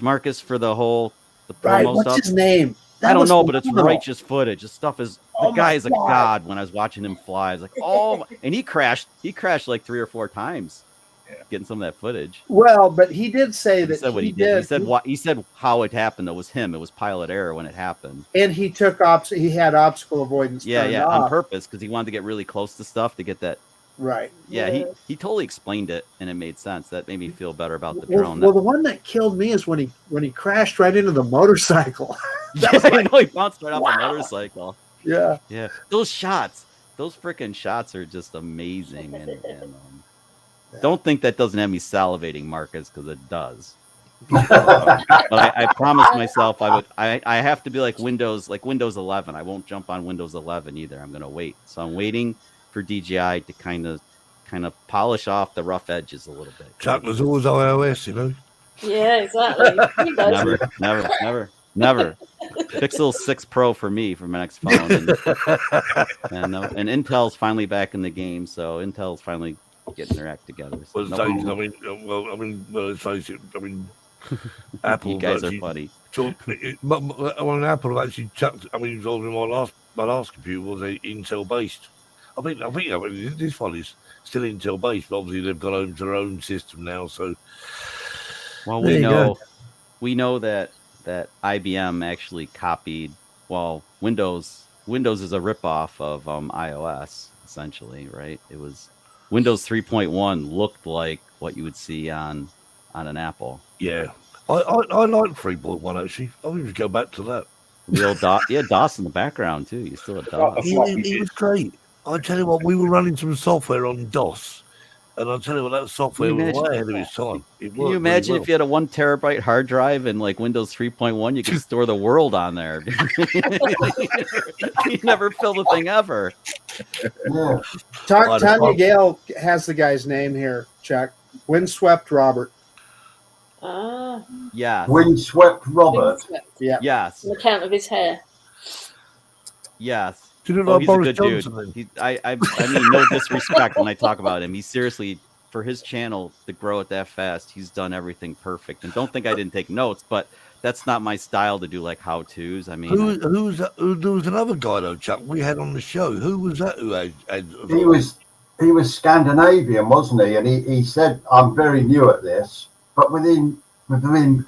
Marcus, for the whole promo What's stuff. his name? I don't know, but it's righteous footage. This stuff is the guy is a god. When I was watching him fly, I was like, oh, and he crashed like 3 or 4 times, getting some of that footage. Well, but he did say that He said what he did. He said how it happened. It was him. It was pilot error when it happened. And he he had obstacle avoidance. Yeah, off. on purpose, because he wanted to get really close to stuff to get that. Right. Yeah, he totally explained it, and it made sense. That made me feel better about the Well, drone. the one that killed me is when he crashed right into the motorcycle. I know, he bounced right off the motorcycle. Yeah. Yeah. Those freaking shots are just amazing. And don't think that doesn't have me salivating, Marcus, because it does. But I promised myself I have to be like Windows 11. I won't jump on Windows 11 either. I'm going to wait. So I'm waiting for DJI to kind of polish off the rough edges a little bit. Chuck was always iOS, you know. Yeah, exactly. Never. Pixel 6 Pro for me for my next phone, and Intel's finally back in the game. So Intel's finally getting their act together. So let's face it. I mean, Apple. You guys are funny. Apple have actually chucked. I mean, my last computer was Intel based. I think this one is still Intel based, but obviously they've gone home to their own system now. So, well, we know that IBM actually copied. Well, Windows is a ripoff of iOS, essentially, right? It was Windows 3.1 looked like what you would see on an Apple. Yeah, I like 3.1 actually. I'll even go back to that. The old DOS, DOS in the background too. You still had DOS. It was great. I tell you what, we were running some software on DOS, and I'll tell you what, that software was way ahead of its time. Can you imagine if you had a 1 terabyte hard drive and like Windows 3.1, you could store the world on there? You never fill the thing ever. Yeah. Tanya Gale has the guy's name here, Chuck. Windswept Robert. Yeah. Windswept Robert. Windswept. Yeah. Yes. On account of his hair. Yes. Could it Oh, like he's a Boris good Johnson dude. then? I mean, no disrespect when I talk about him. He seriously, for his channel to grow it that fast, he's done everything perfect. And don't think I didn't take notes, but that's not my style to do like how tos. I mean, Who was that? There was another guy though, Chuck. We had on the show. Who was that? Who had He was Scandinavian, wasn't he? And he said, "I'm very new at this," but within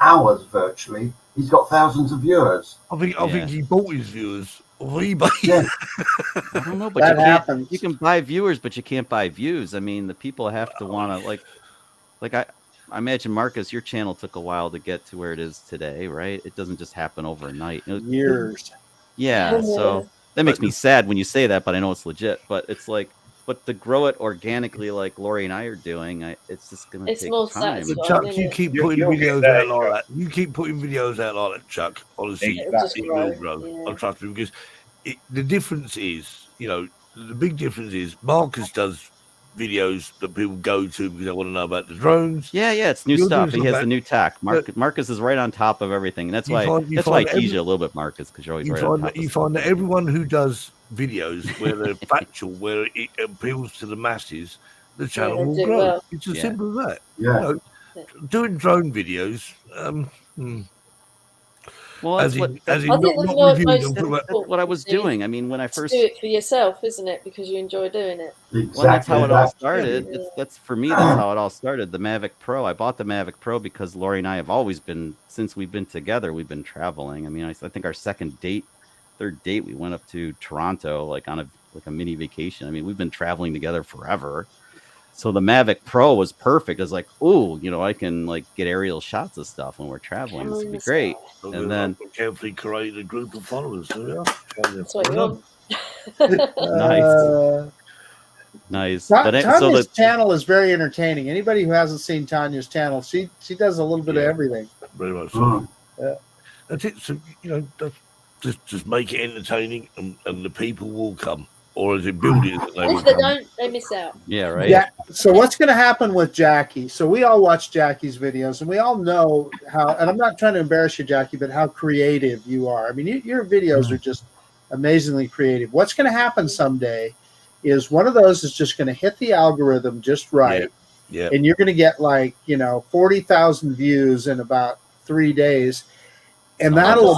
hours, virtually, he's got thousands of viewers. I think he bought his viewers off eBay. Yeah. I don't know, but That you happens. you can buy viewers, but you can't buy views. I mean, the people have to want to like I imagine, Marcus, your channel took a while to get to where it is today, right? It doesn't just happen overnight. Years. Yeah, so that makes me sad when you say that, but I know it's legit. But it's like, but to grow it organically, like Lori and I are doing, it's just gonna It's take more time. satisfying. Chuck, you keep putting You'll get videos there, out like Chuck. that. You keep putting videos out like that, Chuck. Honestly, Exactly. it will grow. I trust me, because the difference is, the big difference is Marcus does videos that people go to because they want to know about the drones. Yeah, it's new You're stuff. doing He has something the new tech. Marcus is right on top of everything, and that's why I tease you a little bit, Marcus, because you're always right on top. You find that everyone who does videos where they're factual, where it appeals to the masses, the channel will grow. Well. It's as simple as that. Yeah. Doing drone videos. Well, as that's in, what, as in I think not, the not reviewing most them, but difficult what I was thing doing. I mean, when I to first do it for yourself, isn't it? Because you enjoy doing it. Exactly. Well, that's how it all That's started. That's for me. That's how it all started. The Mavic Pro. I bought the Mavic Pro because Lori and I have always been, since we've been together, we've been traveling. I mean, I think our third date, we went up to Toronto, like on a mini vacation. I mean, we've been traveling together forever. So the Mavic Pro was perfect. It's like, ooh, I can like get aerial shots of stuff when we're traveling. This would be great. And then carefully create a group of followers. That's what you want. Nice. Tanya's channel is very entertaining. Anybody who hasn't seen Tanya's channel, she does a little bit of everything. Very much so. That's it. So just make it entertaining, and the people will come. Or is it building? If they don't, they miss out. Yeah, right. Yeah. So what's going to happen with Jackie? So we all watch Jackie's videos, and we all know how. And I'm not trying to embarrass you, Jackie, but how creative you are. I mean, your videos are just amazingly creative. What's going to happen someday is one of those is just going to hit the algorithm just right, and you're going to get 40,000 views in about 3 days, and that'll.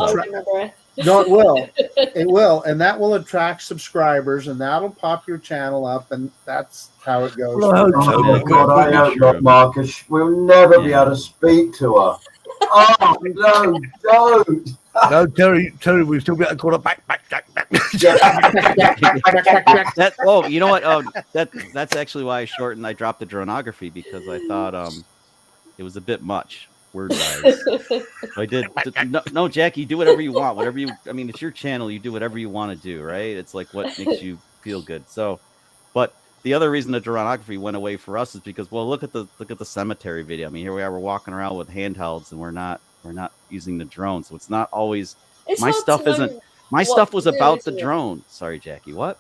No, it will. It will, and that will attract subscribers, and that'll pop your channel up, and that's how it goes. Well, I hope not, Marcus. We'll never be able to speak to her. Oh no, don't. No, Terry, we've still got to call her back. Oh, you know what? That's actually why I dropped the dronography, because I thought it was a bit much word-wise. I did. No, Jackie, do whatever you want. I mean, it's your channel. You do whatever you want to do, right? It's like what makes you feel good. So, but the other reason the dronography went away for us is because, well, look at the cemetery video. I mean, here we are, we're walking around with handhelds, and we're not using the drone, so it's not always. My stuff was about the drone. Sorry, Jackie. What?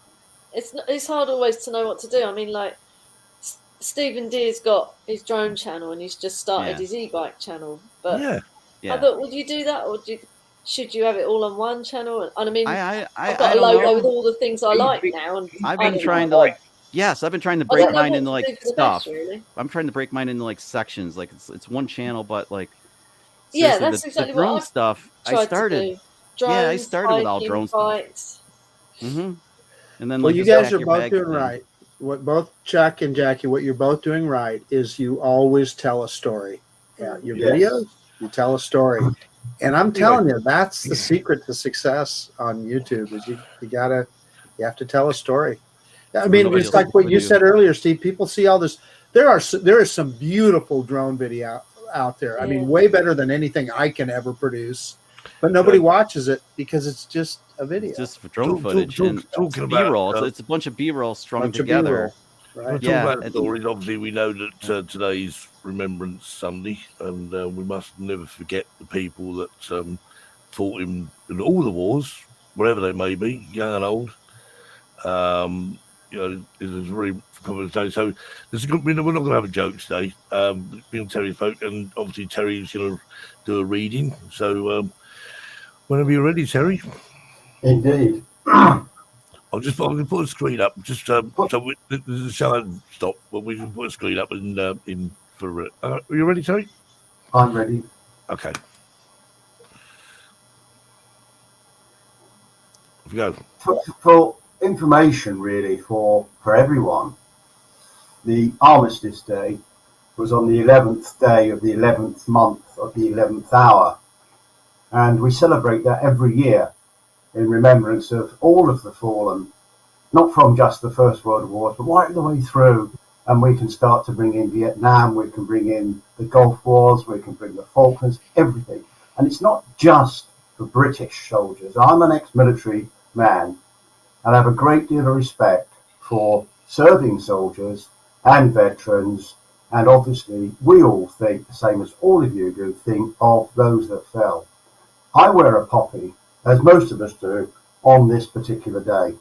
It's hard always to know what to do. I mean, like Stephen Deere's got his drone channel, and he's just started his e-bike channel. But I thought, would you do that, or should you have it all on one channel? And I mean, I've got a logo with all the things I like now. And I've been trying to I've been trying to break mine into stuff. Really. I'm trying to break mine into sections. Like it's one channel, but that's exactly the drone what stuff. I started. Drones, I started with all drone stuff. And then, you guys are both doing right. What both Chuck and Jackie, what you're both doing right is you always tell a story. Yeah, your videos, you tell a story, and I'm telling you, that's the secret to success on YouTube. Is you have to tell a story. I mean, it's like what you said earlier, Steve. People see all this. There is some beautiful drone video out there. I mean, way better than anything I can ever produce. But nobody watches it because it's just a video. It's just drone footage and B-roll. It's a bunch of B-roll strung together. Right? Talking about stories, obviously we know that today's Remembrance Sunday, and we must never forget the people that fought in all the wars, wherever they may be, young and old. It is very common today. So we're not going to have a joke today. Being Terry's folk, and obviously Terry's going to do a reading. So whenever you're ready, Terry. Indeed. I I'm going to put a screen up. Just so the show hasn't stopped, but we can put a screen up in for. Are you ready, Terry? I'm ready. Okay. Off you go. For information, really, for everyone, the Armistice Day was on the 11th day of the 11th month of the 11th hour, and we celebrate that every year in remembrance of all of the fallen, not from just the First World War, but right the way through. And we can start to bring in Vietnam, we can bring in the Gulf Wars, we can bring the Falklands, everything. And it's not just for British soldiers. I'm an ex-military man, and I have a great deal of respect for serving soldiers and veterans. And obviously, we all think, the same as all of you do, think of those that fell. I wear a poppy, as most of us do, on this particular day.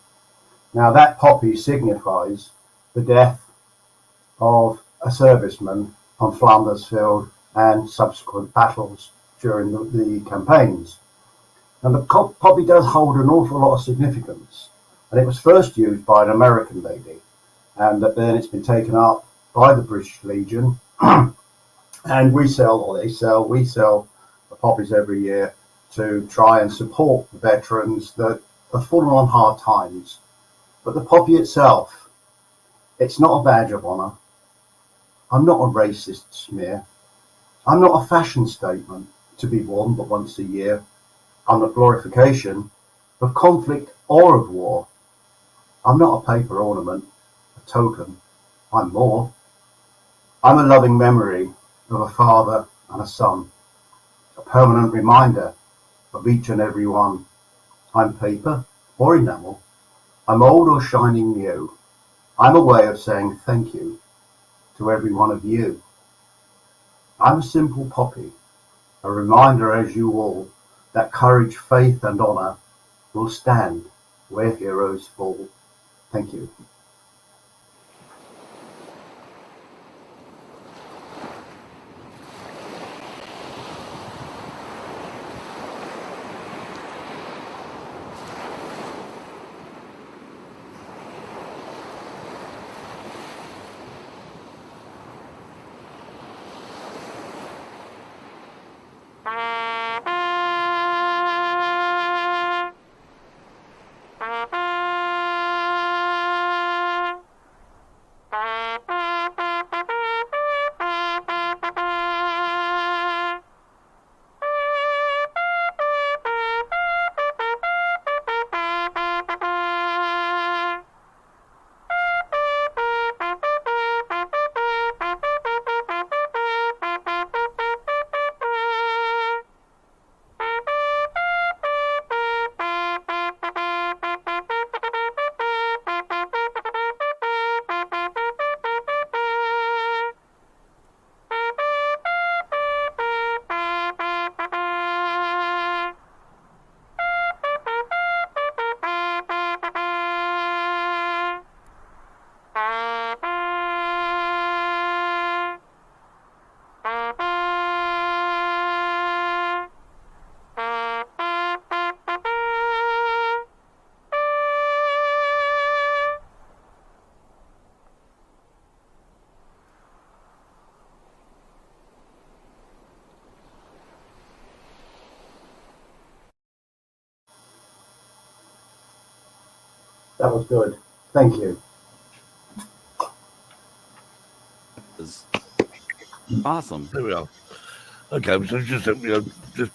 Now, that poppy signifies the death of a serviceman on Flanders Field and subsequent battles during the campaigns. And the poppy does hold an awful lot of significance. And it was first used by an American lady, and then it's been taken up by the British Legion. And we sell the poppies every year to try and support the veterans that have fallen on hard times. But the poppy itself, it's not a badge of honour. I'm not a racist smear. I'm not a fashion statement to be worn but once a year. I'm a glorification of conflict or of war. I'm not a paper ornament, a token. I'm more. I'm a loving memory of a father and a son, a permanent reminder of each and every one. I'm paper or enamel. I'm old or shining new. I'm a way of saying thank you to every one of you. I'm a simple poppy, a reminder as you all that courage, faith and honour will stand where heroes fall. Thank you. That was good. Thank you. Awesome. There we are. Okay, so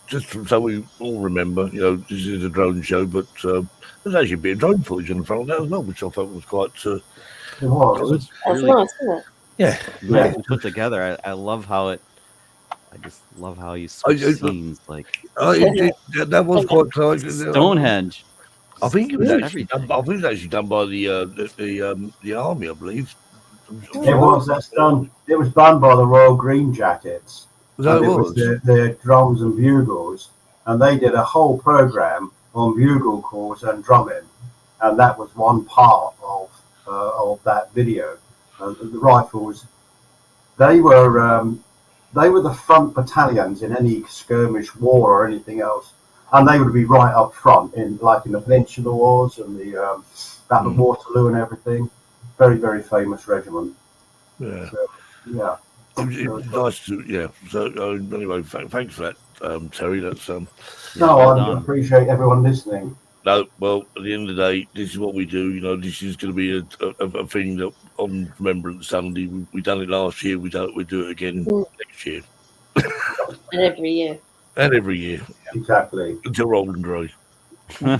just so we all remember, this is a drone show, but there's actually a bit of drone footage in the front of that as well, which I thought was quite. It was. That's nice, isn't it? Yeah, nice and put together. I love how it. I just love how you switch scenes. Like that was quite close. Stonehenge. I think it was actually done by the army, I believe. It was. That's done. It was done by the Royal Green Jackets. It was their drums and bugles, and they did a whole program on bugle calls and drumming, and that was one part of that video. The rifles, they were the front battalions in any skirmish war or anything else, and they would be right up front in the Peninsular Wars and Battle of Waterloo and everything. Very, very famous regiment. Yeah. So, yeah. It was nice to, yeah. So anyway, thanks for that, Terry. That's No, I appreciate everyone listening. No, well, at the end of the day, this is what we do. You know, this is going to be a thing that on Remembrance Sunday. We done it last year. We do it again next year. And every year. And every year. Exactly. Until we're old and grey. Yeah.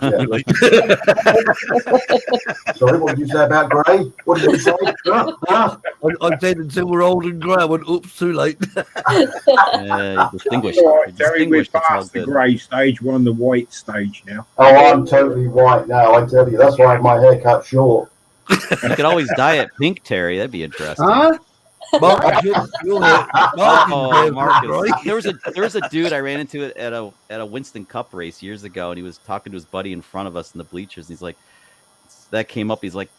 Sorry, what did you say about grey? What did you say? I said until we're old and grey. I went, oops, too late. Distinguished. Right, Terry, we're past the grey stage. We're on the white stage now. Oh, I'm totally white now, I tell you. That's why I have my hair cut short. You could always dye it pink, Terry. That'd be interesting. Huh? Marcus, there was a dude I ran into at a Winston Cup race years ago, and he was talking to his buddy in front of us in the bleachers, and he's like, that came up. He's like,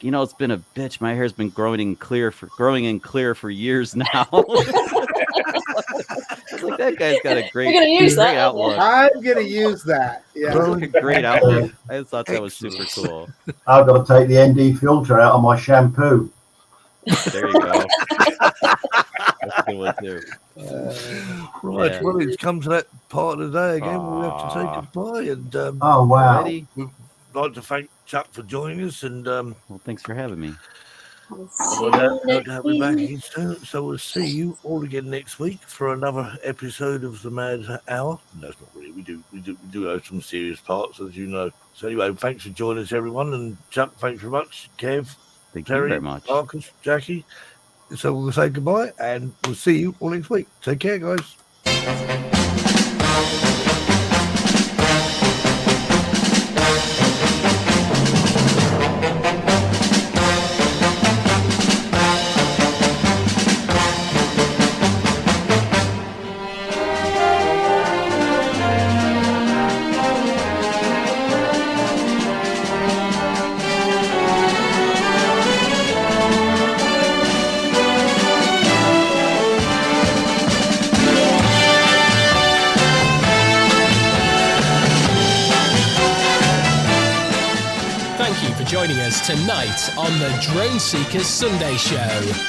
you know, it's been a bitch. My hair's been growing in clear for years now. Like, that guy's got a great outlook. I'm gonna use that. Yeah, a great outlook. I just thought that was super cool. I've got to take the ND filter out of my shampoo. There you go. That's a good one too. Right, well, it's come to that part of the day again. We have to say goodbye. And oh wow! We'd like to thank Chuck for joining us, and well, thanks for having me. we'll have you back again soon. So we'll see you all again next week for another episode of the Mad Hour. No, it's not really. We do have some serious parts, as you know. So anyway, thanks for joining us, everyone. And Chuck, thanks very much. Kev. Thank Terry, you very much. Marcus, Jackie. So we'll say goodbye and we'll see you all next week. Take care, guys. Joining us tonight on the Drone Seekers Sunday Show.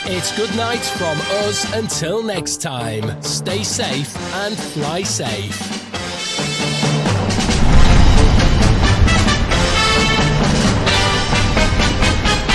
It's good night from us until next time. Stay safe and fly safe.